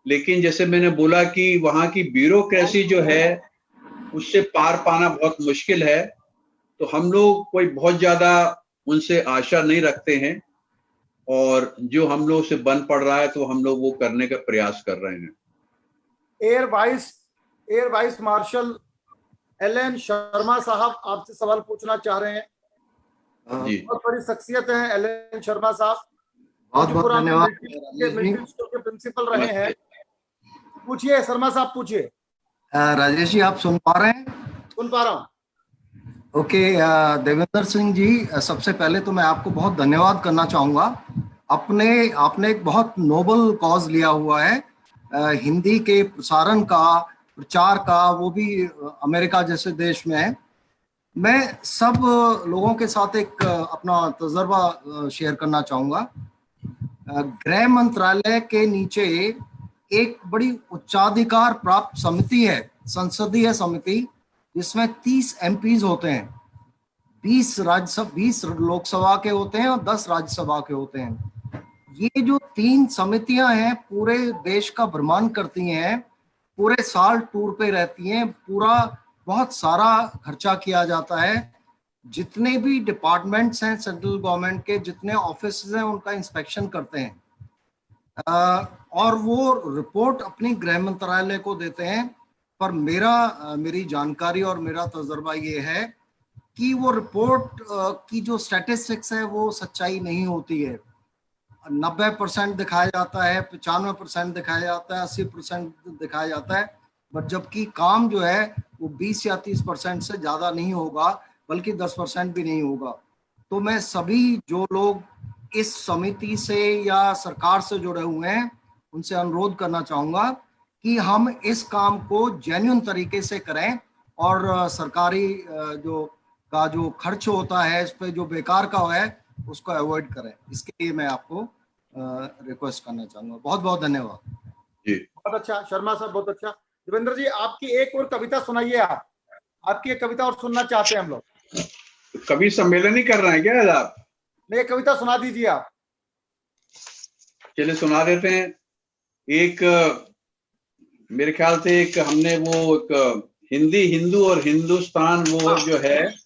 लेकिन जैसे मैंने बोला कि वहाँ की ब्यूरोक्रेसी जो है उससे पार पाना बहुत मुश्किल है। तो हम लोग कोई बहुत ज्यादा उनसे आशा नहीं रखते हैं, और जो हम लोग से बन पड़ रहा है तो हम लोग वो करने का प्रयास कर रहे हैं। Air vice marshal LN Sharma साहब आपसे सवाल पूछना चाह रहे हैं। जी, बहुत बड़ी शख्सियत हैं LN शर्मा साहब, बहुत बहुत धन्यवाद। मिलिट्री स्कूल के प्रिंसिपल रहे हैं। पूछिए शर्मा साहब, पूछिए। राजेश जी आप सुन पा रहे हैं? सुन पा रहा हूँ। ओके, देवेंद्र सिंह जी, सबसे पहले तो मैं आपको बहुत धन्यवाद करना चाहूँगा। आपने एक बहुत नोबल कॉज लिया हुआ है, हिंदी के प्रसारण का, प्रचार का, वो भी अमेरिका जैसे देश में है। मैं सब लोगों के साथ एक अपना तजर्बा शेयर करना चाहूँगा। गृह मंत्रालय के नीचे एक बड़ी उच्चाधिकार प्राप्त समिति है, संसदीय समिति, जिसमें 30 MPs होते हैं, 20 लोकसभा के होते हैं और 10 राज्यसभा के होते हैं। ये जो 3 समितियां हैं पूरे देश का भ्रमण करती हैं, पूरे साल टूर पे रहती हैं, पूरा बहुत सारा खर्चा किया जाता है। जितने भी डिपार्टमेंट्स हैं सेंट्रल गवर्नमेंट के, जितने ऑफिस हैं, उनका इंस्पेक्शन करते हैं और वो रिपोर्ट अपनी गृह मंत्रालय को देते हैं। पर मेरी जानकारी और मेरा तजुर्बा ये है कि वो रिपोर्ट की जो स्टैटिस्टिक्स है वो सच्चाई नहीं होती है। 90% दिखाया जाता है, 95% दिखाया जाता है, 80% दिखाया जाता है, बट जबकि काम जो है वो 20 या 30% से ज़्यादा नहीं होगा, बल्कि 10% भी नहीं होगा। तो मैं सभी जो लोग इस समिति से या सरकार से जुड़े हुए हैं उनसे अनुरोध करना चाहूँगा कि हम इस काम को जेन्युइन तरीके से करें और सरकारी जो खर्च होता है इस पे, जो बेकार का है, उसको अवॉइड करें। इसके लिए मैं आपको रिक्वेस्ट करना चाहूंगा। बहुत बहुत धन्यवाद जी। बहुत अच्छा शर्मा साहब, बहुत अच्छा। देवेंद्र जी, आपकी एक और कविता सुनाइए। आपकी एक कविता और सुनना चाहते हैं हम लोग। कवि सम्मेलन ही कर रहे हैं क्या आज आप? नहीं, कविता सुना दीजिए आप। चलिए सुना देते हैं। एक मेरे ख्याल से एक हमने वो एक हिंदी, हिंदू और हिंदुस्तान वो जो है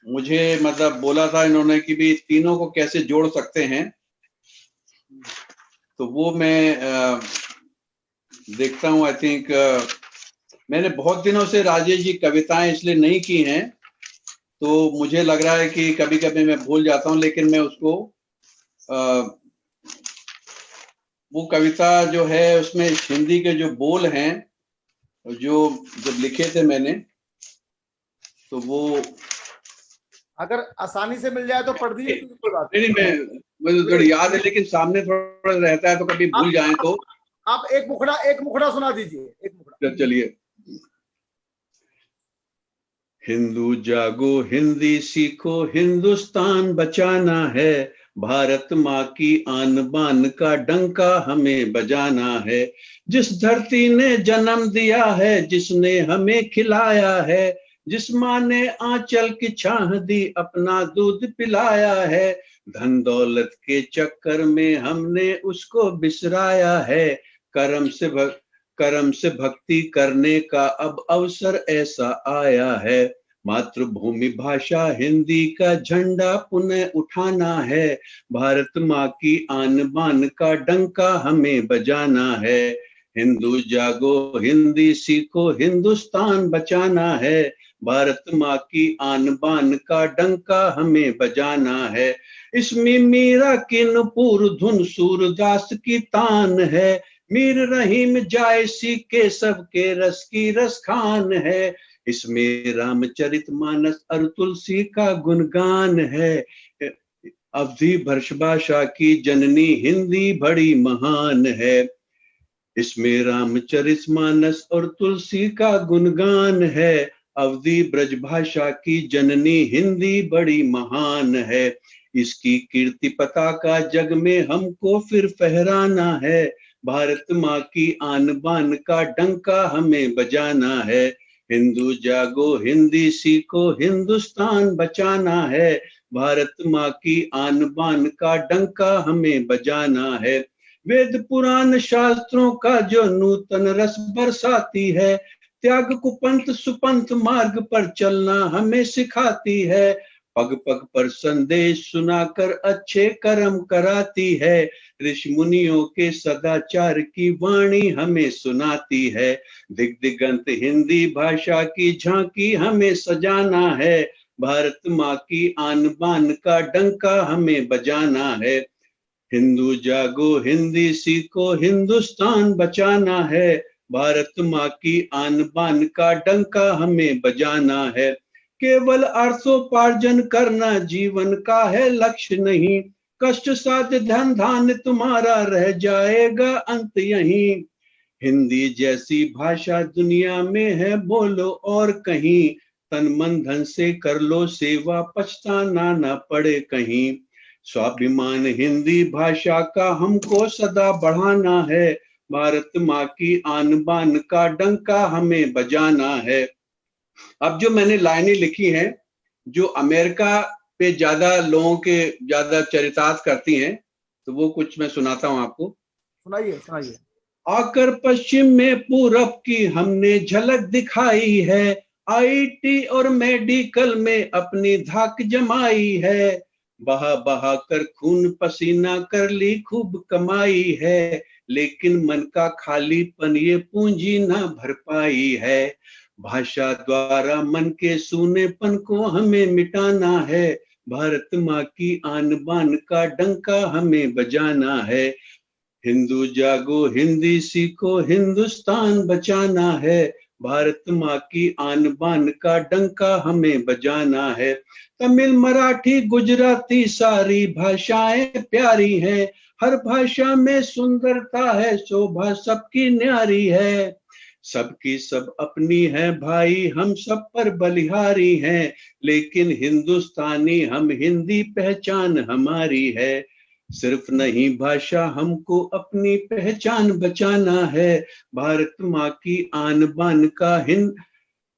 मुझे मतलब बोला था इन्होंने कि भी तीनों को कैसे जोड़ सकते हैं, तो वो मैं देखता हूँ। आई थिंक मैंने बहुत दिनों से राजेश जी कविताएं इसलिए नहीं की हैं, तो मुझे लग रहा है कि कभी कभी मैं भूल जाता हूँ, लेकिन मैं उसको वो कविता जो है उसमें हिंदी के जो बोल हैं, जो जब लिखे थे मैंने, तो वो अगर आसानी से मिल जाए तो पढ़ दीजिए। नहीं, मुझे थोड़ी याद है, लेकिन सामने थोड़ा रहता है तो कभी भूल जाए तो आप एक मुखड़ा सुना दीजिए। एक मुखड़ा। चलिए। हिंदू जागो, हिंदी सीखो, हिंदुस्तान बचाना है, भारत माँ की आन बान का डंका हमें बजाना है। जिस धरती ने जन्म दिया है, जिसने हमें खिलाया है, जिस माँ ने आंचल की छाह दी, अपना दूध पिलाया है, धन दौलत के चक्कर में हमने उसको बिसराया है। कर्म से भक्ति करने का अब अवसर ऐसा आया है। मातृभूमि भाषा हिंदी का झंडा पुनः उठाना है, भारत माँ की आन बान का डंका हमें बजाना है। हिंदू जागो, हिंदी सीखो, हिंदुस्तान बचाना है, भारत माँ की आन बान का डंका हमें बजाना है। इसमें मीरा की नुपुर धुन सूरदास की तान है, मीर रहीम जायसी के सबके रस की रस खान है। इसमें रामचरितमानस और तुलसी का गुणगान है। अवधि भर्ष भाषा की जननी हिंदी बड़ी महान है। इसमें रामचरितमानस और तुलसी का गुणगान है। अवधि ब्रज भाषा की जननी हिंदी बड़ी महान है। इसकी कीर्ति पताका जग में हमको फिर फहराना है, भारत माँ की आन बान का डंका हमें बजाना है। हिंदू जागो, हिंदी सीखो, हिंदुस्तान बचाना है, भारत माँ की आन बान का डंका हमें बजाना है। वेद पुराण शास्त्रों का जो नूतन रस बरसाती है, त्याग कुपंथ सुपंथ मार्ग पर चलना हमें सिखाती है। पग पग पर संदेश सुनाकर अच्छे कर्म कराती है, ऋषि मुनियों के सदाचार की वाणी हमें सुनाती है। दिग दिगंत हिंदी भाषा की झांकी हमें सजाना है, भारत माँ की आन बान का डंका हमें बजाना है। हिंदू जागो, हिंदी सीखो, हिंदुस्तान बचाना है, भारत माँ की आन बान का डंका हमें बजाना है। केवल अर्थोपार्जन करना जीवन का है लक्ष्य नहीं, कष्ट साध्य धन धान्य तुम्हारा रह जाएगा अंत यहीं। हिंदी जैसी भाषा दुनिया में है बोलो और कहीं, तन मन धन से कर लो सेवा पछताना ना पड़े कहीं। स्वाभिमान हिंदी भाषा का हमको सदा बढ़ाना है, भारत माँ की आन बान का डंका हमें बजाना है। अब जो मैंने लाइनें लिखी हैं, जो अमेरिका पे ज्यादा लोगों के ज्यादा चरितार्थ करती हैं, तो वो कुछ मैं सुनाता हूं आपको। सुनाइए। आकर पश्चिम में पूरब की हमने झलक दिखाई है, आईटी और मेडिकल में अपनी धाक जमाई है, बहा बहा कर खून पसीना कर ली खूब कमाई है, लेकिन मन का खालीपन ये पूंजी ना भर पाई है। भाषा द्वारा मन के सूनेपन को हमें मिटाना है, भारत माँ की आन बान का डंका हमें बजाना है। हिंदू जागो हिंदी सीखो हिंदुस्तान बचाना है, भारत माँ की आन बान का डंका हमें बजाना है। तमिल मराठी गुजराती सारी भाषाएं प्यारी हैं, हर भाषा में सुंदरता है, शोभा सबकी न्यारी है। सबकी सब अपनी है भाई, हम सब पर बलिहारी हैं, लेकिन हिंदुस्तानी हम हिंदी पहचान हमारी है। सिर्फ नहीं भाषा हमको अपनी पहचान बचाना है, भारत माँ की आन बान का हिंद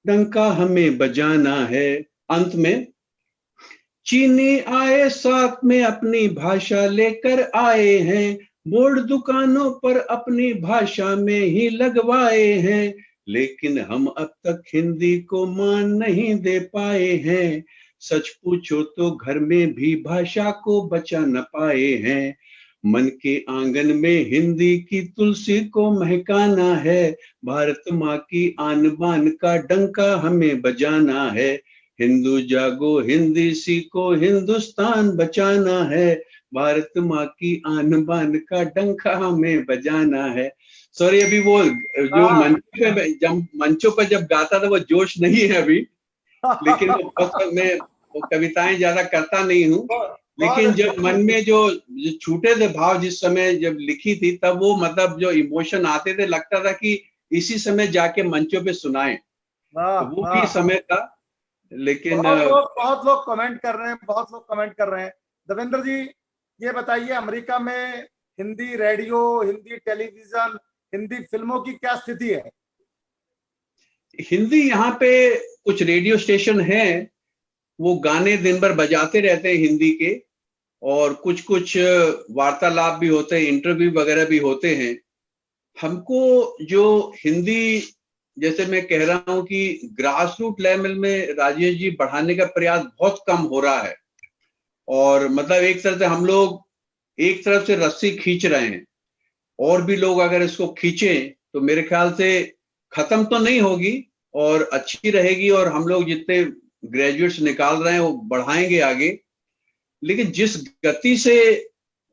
डंका हमें बजाना है। अंत में चीनी आए साथ में अपनी भाषा लेकर आए हैं, बोर्ड दुकानों पर अपनी भाषा में ही लगवाए हैं, लेकिन हम अब तक हिंदी को मान नहीं दे पाए हैं। सच पूछो तो घर में भी भाषा को बचा न पाए हैं। मन के आंगन में हिंदी की तुलसी को महकाना है, भारत माँ की आन बान का डंका हमें बजाना है। हिंदू जागो हिंदी सीखो हिंदुस्तान बचाना है, भारत माँ की आन बान का डंका हमें बजाना है। सॉरी, अभी वो जो मंचों पर जब गाता था वो जोश नहीं है अभी, लेकिन मैं वो कविताएं ज्यादा करता नहीं हूँ, लेकिन जब मन में जो छूटे थे भाव जिस समय जब लिखी थी, तब वो मतलब जो इमोशन आते थे, लगता था कि इसी समय जाके मंचों पे सुनाएं, तो वो भी समय था। लेकिन बहुत लोग कमेंट कर रहे हैं, बहुत लोग कमेंट कर रहे हैं। देवेंद्र जी, ये बताइए, अमेरिका में हिंदी रेडियो, हिंदी टेलीविजन, हिंदी फिल्मों की क्या स्थिति है? हिंदी यहाँ पे कुछ रेडियो स्टेशन हैं, वो गाने दिन भर बजाते रहते हैं हिंदी के, और कुछ कुछ वार्तालाप भी होते हैं, इंटरव्यू वगैरह भी होते हैं। हमको जो हिंदी, जैसे मैं कह रहा हूं कि ग्रास रूट लेवल में राजेश जी बढ़ाने का प्रयास बहुत कम हो रहा है, और मतलब एक तरह से हम लोग एक तरफ से रस्सी खींच रहे हैं, और भी लोग अगर इसको खींचें तो मेरे ख्याल से खत्म तो नहीं होगी और अच्छी रहेगी, और हम लोग जितने ग्रेजुएट्स निकाल रहे हैं वो बढ़ाएंगे आगे। लेकिन जिस गति से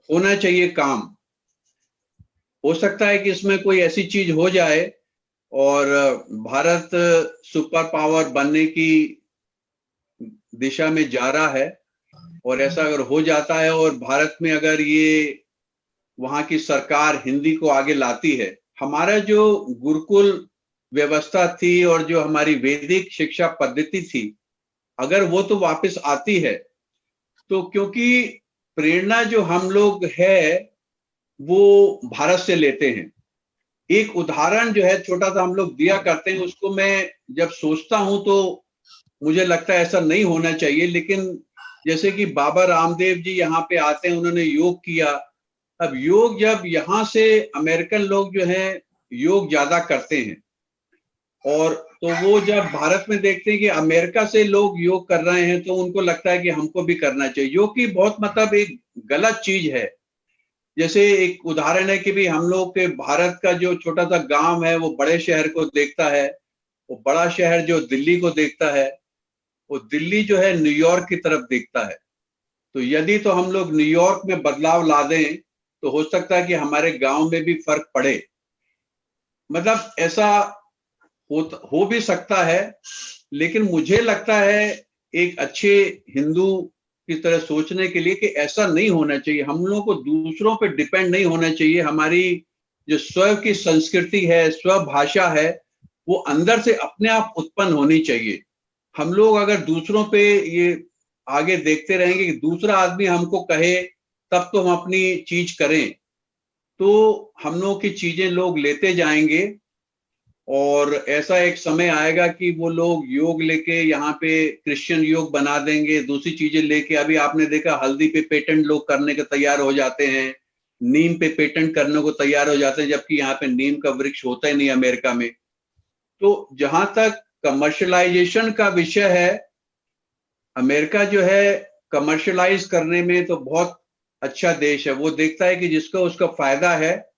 होना चाहिए काम, हो सकता है कि इसमें कोई ऐसी चीज हो जाए और भारत सुपर पावर बनने की दिशा में जा रहा है, और ऐसा अगर हो जाता है और भारत में अगर ये वहां की सरकार हिंदी को आगे लाती है, हमारा जो गुरुकुल व्यवस्था थी और जो हमारी वैदिक शिक्षा पद्धति थी, अगर वो तो वापस आती है, तो क्योंकि प्रेरणा जो हम लोग है वो भारत से लेते हैं। एक उदाहरण जो है छोटा सा हम लोग दिया करते हैं, उसको मैं जब सोचता हूं तो मुझे लगता है ऐसा नहीं होना चाहिए, लेकिन जैसे कि बाबा रामदेव जी यहाँ पे आते हैं, उन्होंने योग किया। अब योग जब यहाँ से अमेरिकन लोग जो है योग ज्यादा करते हैं, और तो वो जब भारत में देखते हैं कि अमेरिका से लोग योग कर रहे हैं, तो उनको लगता है कि हमको भी करना चाहिए। योग की बहुत मतलब एक गलत चीज है। जैसे एक उदाहरण है कि भी हम लोग के भारत का जो छोटा सा गांव है वो बड़े शहर को देखता है, वो बड़ा शहर जो दिल्ली को देखता है, वो दिल्ली जो है न्यूयॉर्क की तरफ देखता है। तो यदि तो हम लोग न्यूयॉर्क में बदलाव ला दें तो हो सकता है कि हमारे गांव में भी फर्क पड़े। मतलब ऐसा हो भी सकता है, लेकिन मुझे लगता है एक अच्छे हिंदू की तरह सोचने के लिए कि ऐसा नहीं होना चाहिए। हम लोगों को दूसरों पे डिपेंड नहीं होना चाहिए। हमारी जो स्व की संस्कृति है, स्व भाषा है, वो अंदर से अपने आप उत्पन्न होनी चाहिए। हम लोग अगर दूसरों पे ये आगे देखते रहेंगे कि दूसरा आदमी हमको कहे तब तो हम अपनी चीज करें, तो हम लोग की चीजें लोग लेते जाएंगे, और ऐसा एक समय आएगा कि वो लोग योग लेके यहाँ पे क्रिश्चियन योग बना देंगे, दूसरी चीजें लेके। अभी आपने देखा हल्दी पे पेटेंट लोग करने के तैयार हो जाते हैं, नीम पे पेटेंट करने को तैयार हो जाते हैं, जबकि यहाँ पे नीम का वृक्ष होता ही नहीं अमेरिका में। तो जहां तक कमर्शलाइजेशन का विषय है, अमेरिका जो है कमर्शलाइज करने में तो बहुत अच्छा देश है। वो देखता है कि जिसका उसका फायदा है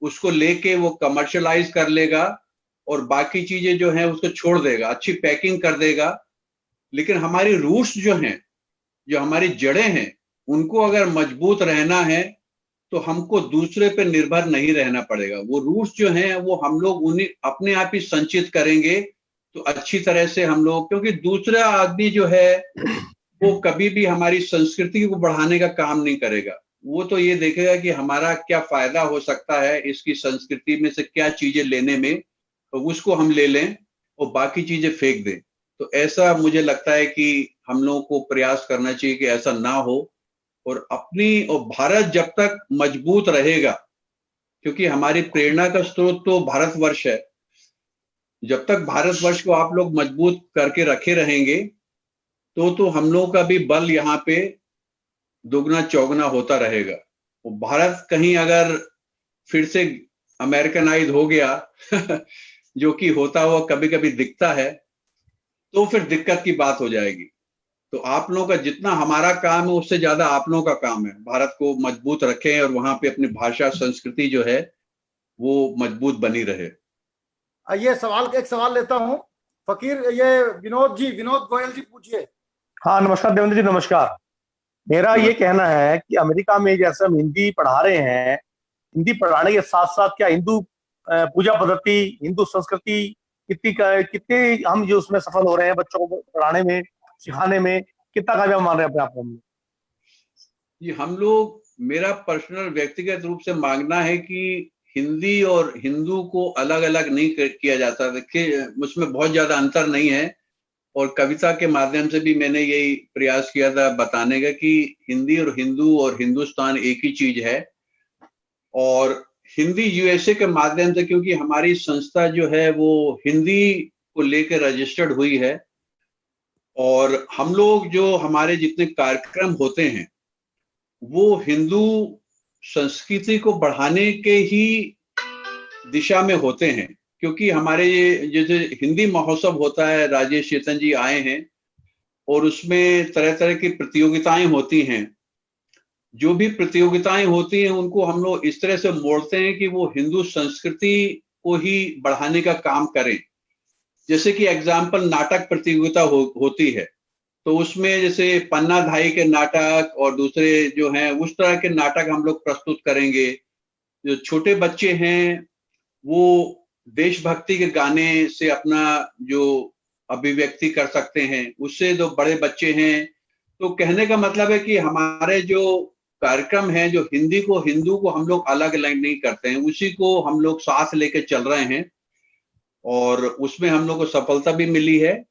उसको लेके वो कमर्शलाइज कर लेगा और बाकी चीजें जो हैं उसको छोड़ देगा, अच्छी पैकिंग कर देगा। लेकिन हमारी रूट्स जो हैं, जो हमारी जड़ें हैं, उनको अगर मजबूत रहना है तो हमको दूसरे पे निर्भर नहीं रहना पड़ेगा। वो रूट्स जो हैं वो हम लोग उन्हें अपने आप ही संचित करेंगे तो अच्छी तरह से हम लोग, क्योंकि दूसरा आदमी जो है वो कभी भी हमारी संस्कृति को बढ़ाने का काम नहीं करेगा। वो तो ये देखेगा कि हमारा क्या फायदा हो सकता है इसकी संस्कृति में से, क्या चीजें लेने में, तो उसको हम ले लें और बाकी चीजें फेंक दें। तो ऐसा मुझे लगता है कि हम लोगों को प्रयास करना चाहिए कि ऐसा ना हो। और भारत जब तक मजबूत रहेगा, क्योंकि हमारी प्रेरणा का स्रोत तो भारतवर्ष है, जब तक भारतवर्ष को आप लोग मजबूत करके रखे रहेंगे तो हम लोगों का भी बल यहाँ पे दुगना चौगना होता रहेगा। वो भारत कहीं अगर फिर से अमेरिकनाइज हो गया जो कि होता हुआ कभी कभी दिखता है, तो फिर दिक्कत की बात हो जाएगी। तो आप लोगों का जितना हमारा काम है उससे ज्यादा आप लोगों का काम है भारत को मजबूत रखें और वहां पे अपनी भाषा संस्कृति जो है वो मजबूत बनी रहे। ये एक सवाल लेता हूं फकीर, ये विनोद गोयल जी पूछिए। हाँ नमस्कार देवेंद्र जी, नमस्कार। मेरा ये कहना है कि अमेरिका में जैसे हम हिंदी पढ़ा रहे हैं, हिंदी पढ़ाने के साथ साथ क्या हिंदू पूजा पद्धति, हिंदू संस्कृति कितने हम जो उसमें सफल हो रहे हैं, बच्चों को पढ़ाने में, सिखाने में कितना कामयाब मान रहे हैं अपने आप को? ये हम लोग, मेरा पर्सनल व्यक्तिगत रूप से मांगना है कि हिंदी और हिंदू को अलग अलग नहीं किया जाता। देखिए उसमें बहुत ज्यादा अंतर नहीं है और कविता के माध्यम से भी मैंने यही प्रयास किया था बताने का कि हिंदी और हिंदू और हिंदुस्तान एक ही चीज है। और हिंदी यूएसए के माध्यम से, क्योंकि हमारी संस्था जो है वो हिंदी को लेकर रजिस्टर्ड हुई है और हम लोग जो हमारे जितने कार्यक्रम होते हैं वो हिंदू संस्कृति को बढ़ाने के ही दिशा में होते हैं। क्योंकि हमारे ये जैसे हिंदी महोत्सव होता है, राजेश चेतन जी आए हैं और उसमें तरह तरह की प्रतियोगिताएं होती हैं। जो भी प्रतियोगिताएं होती हैं उनको हम लोग इस तरह से मोड़ते हैं कि वो हिंदू संस्कृति को ही बढ़ाने का काम करें। जैसे कि एग्जाम्पल नाटक प्रतियोगिता होती है, तो उसमें जैसे पन्ना धाई के नाटक और दूसरे जो हैं उस तरह के नाटक हम लोग प्रस्तुत करेंगे। जो छोटे बच्चे हैं वो देशभक्ति के गाने से अपना जो अभिव्यक्ति कर सकते हैं, उससे जो बड़े बच्चे हैं, तो कहने का मतलब है कि हमारे जो कार्यक्रम है जो हिंदी को, हिंदू को हम लोग अलग अलग नहीं करते हैं, उसी को हम लोग साथ लेके चल रहे हैं और उसमें हम लोग को सफलता भी मिली है।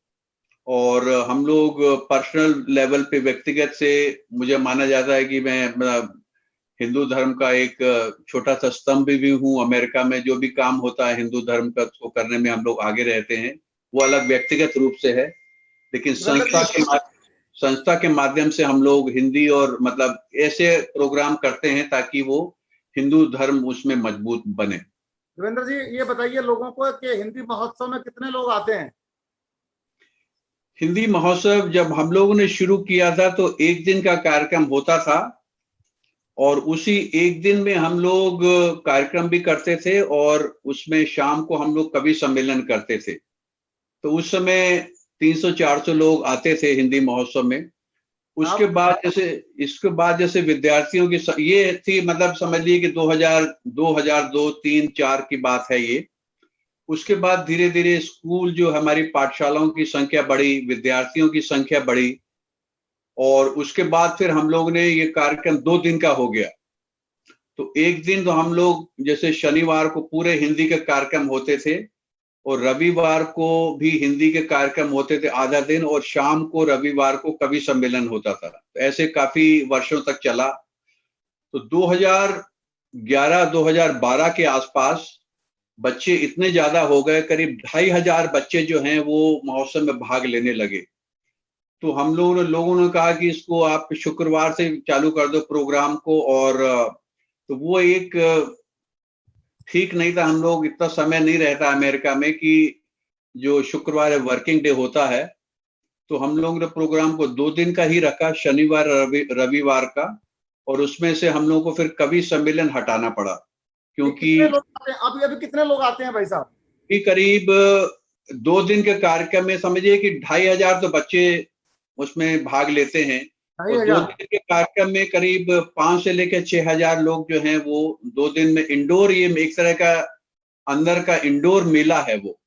और हम लोग पर्सनल लेवल पे, व्यक्तिगत से मुझे माना जाता है कि मैं हिंदू धर्म का एक छोटा सा स्तंभ भी हूँ। अमेरिका में जो भी काम होता है हिंदू धर्म का, उसको करने में हम लोग आगे रहते हैं। वो अलग व्यक्तिगत रूप से है, लेकिन संस्था के माध्यम से हम लोग हिंदी और मतलब ऐसे प्रोग्राम करते हैं ताकि वो हिंदू धर्म उसमें मजबूत बने। देवेंद्र जी ये बताइए लोगों को कि हिंदी महोत्सव में कितने लोग आते हैं? हिंदी महोत्सव जब हम लोगों ने शुरू किया था तो एक दिन का कार्यक्रम होता था और उसी एक दिन में हम लोग कार्यक्रम भी करते थे और उसमें शाम को हम लोग कवि सम्मेलन करते थे। तो उस समय 300-400 लोग आते थे हिंदी महोत्सव में। उसके बाद जैसे विद्यार्थियों की ये थी, मतलब समझ लीजिए कि 2002, 3, 4 की बात है ये। उसके बाद धीरे धीरे स्कूल जो हमारी पाठशालाओं की संख्या बढ़ी, विद्यार्थियों की संख्या बढ़ी और उसके बाद फिर हम लोग ने ये कार्यक्रम 2 दिन का हो गया। तो एक दिन तो हम लोग जैसे शनिवार को पूरे हिंदी के कार्यक्रम होते थे और रविवार को भी हिंदी के कार्यक्रम होते थे आधा दिन, और शाम को रविवार को कवि सम्मेलन होता था। तो ऐसे काफी वर्षों तक चला। तो 2011-2012 के आसपास बच्चे इतने ज्यादा हो गए, करीब 2500 बच्चे जो हैं वो महोत्सव में भाग लेने लगे। तो हम लोगों ने कहा कि इसको आप शुक्रवार से चालू कर दो प्रोग्राम को, और तो वो एक ठीक नहीं था। हम लोग, इतना समय नहीं रहता अमेरिका में कि जो शुक्रवार वर्किंग डे होता है, तो हम लोग ने प्रोग्राम को 2 दिन का ही रखा, शनिवार रविवार का, और उसमें से हम लोग को फिर कवि सम्मेलन हटाना पड़ा, क्योंकि कितने लोग आते हैं? अभी कितने लोग आते हैं भाई साहब? करीब 2 दिन के कार्यक्रम में समझिए कि 2500 तो बच्चे उसमें भाग लेते हैं, और 2 दिन के कार्यक्रम में करीब 5 से लेकर 6000 लोग जो हैं वो 2 दिन में इंडोर, ये एक तरह का अंदर का इंडोर मेला है वो।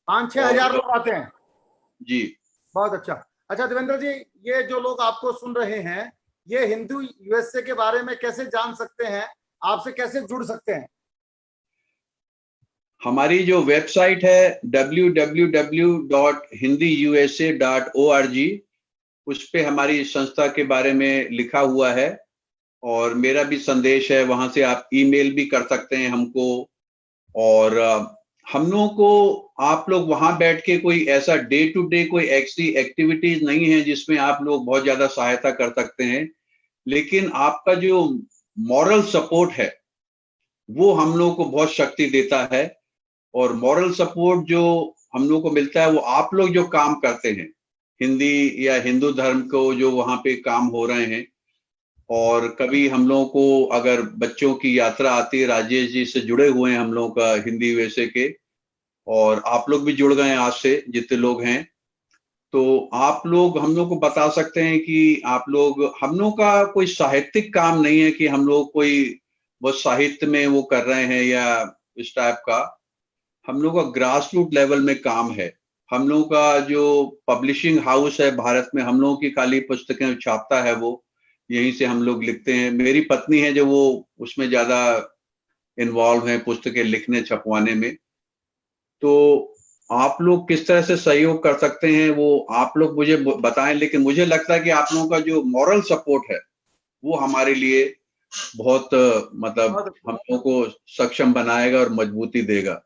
5-6 हजार लोग आते हैं जी। बहुत अच्छा। अच्छा देवेंद्र जी, ये जो लोग आपको सुन रहे हैं, ये हिंदू यूएसए के बारे में कैसे जान सकते हैं? आपसे कैसे जुड़ सकते हैं? हमारी जो वेबसाइट है www.hindiusa.org, उस पे हमारी संस्था के बारे में लिखा हुआ है, और मेरा भी संदेश है, वहां से आप ईमेल भी कर सकते हैं हमको। और हम लोगों को आप लोग वहां बैठ के कोई ऐसा डे टू डे कोई ऐसी एक्टिविटीज नहीं है जिसमें आप लोग बहुत ज्यादा सहायता कर सकते हैं, लेकिन आपका जो मॉरल सपोर्ट है वो हम लोगों को बहुत शक्ति देता है। और मॉरल सपोर्ट जो हम लोग को मिलता है वो आप लोग जो काम करते हैं हिंदी या हिंदू धर्म को, जो वहां पे काम हो रहे हैं। और कभी हम लोगों को अगर बच्चों की यात्रा आती है, राजेश जी से जुड़े हुए हैं हम लोग का हिंदी यूएसए के, और आप लोग भी जुड़ गए आज से जितने लोग हैं, तो आप लोग हम लोग को बता सकते हैं कि आप लोग, हम लोग का कोई साहित्यिक काम नहीं है कि हम लोग कोई वो साहित्य में वो कर रहे हैं या इस टाइप का। हम लोग का ग्रास रूट लेवल में काम है। हम लोग का जो पब्लिशिंग हाउस है भारत में, हम लोगों की खाली पुस्तकें छापता है वो, यहीं से हम लोग लिखते हैं। मेरी पत्नी है जो वो उसमें ज्यादा इन्वॉल्व है पुस्तकें लिखने छपवाने में। तो आप लोग किस तरह से सहयोग कर सकते हैं वो आप लोग मुझे बताएं, लेकिन मुझे लगता है कि आप लोगों का जो मॉरल सपोर्ट है वो हमारे लिए बहुत मतलब हम लोगों को सक्षम बनाएगा और मजबूती देगा।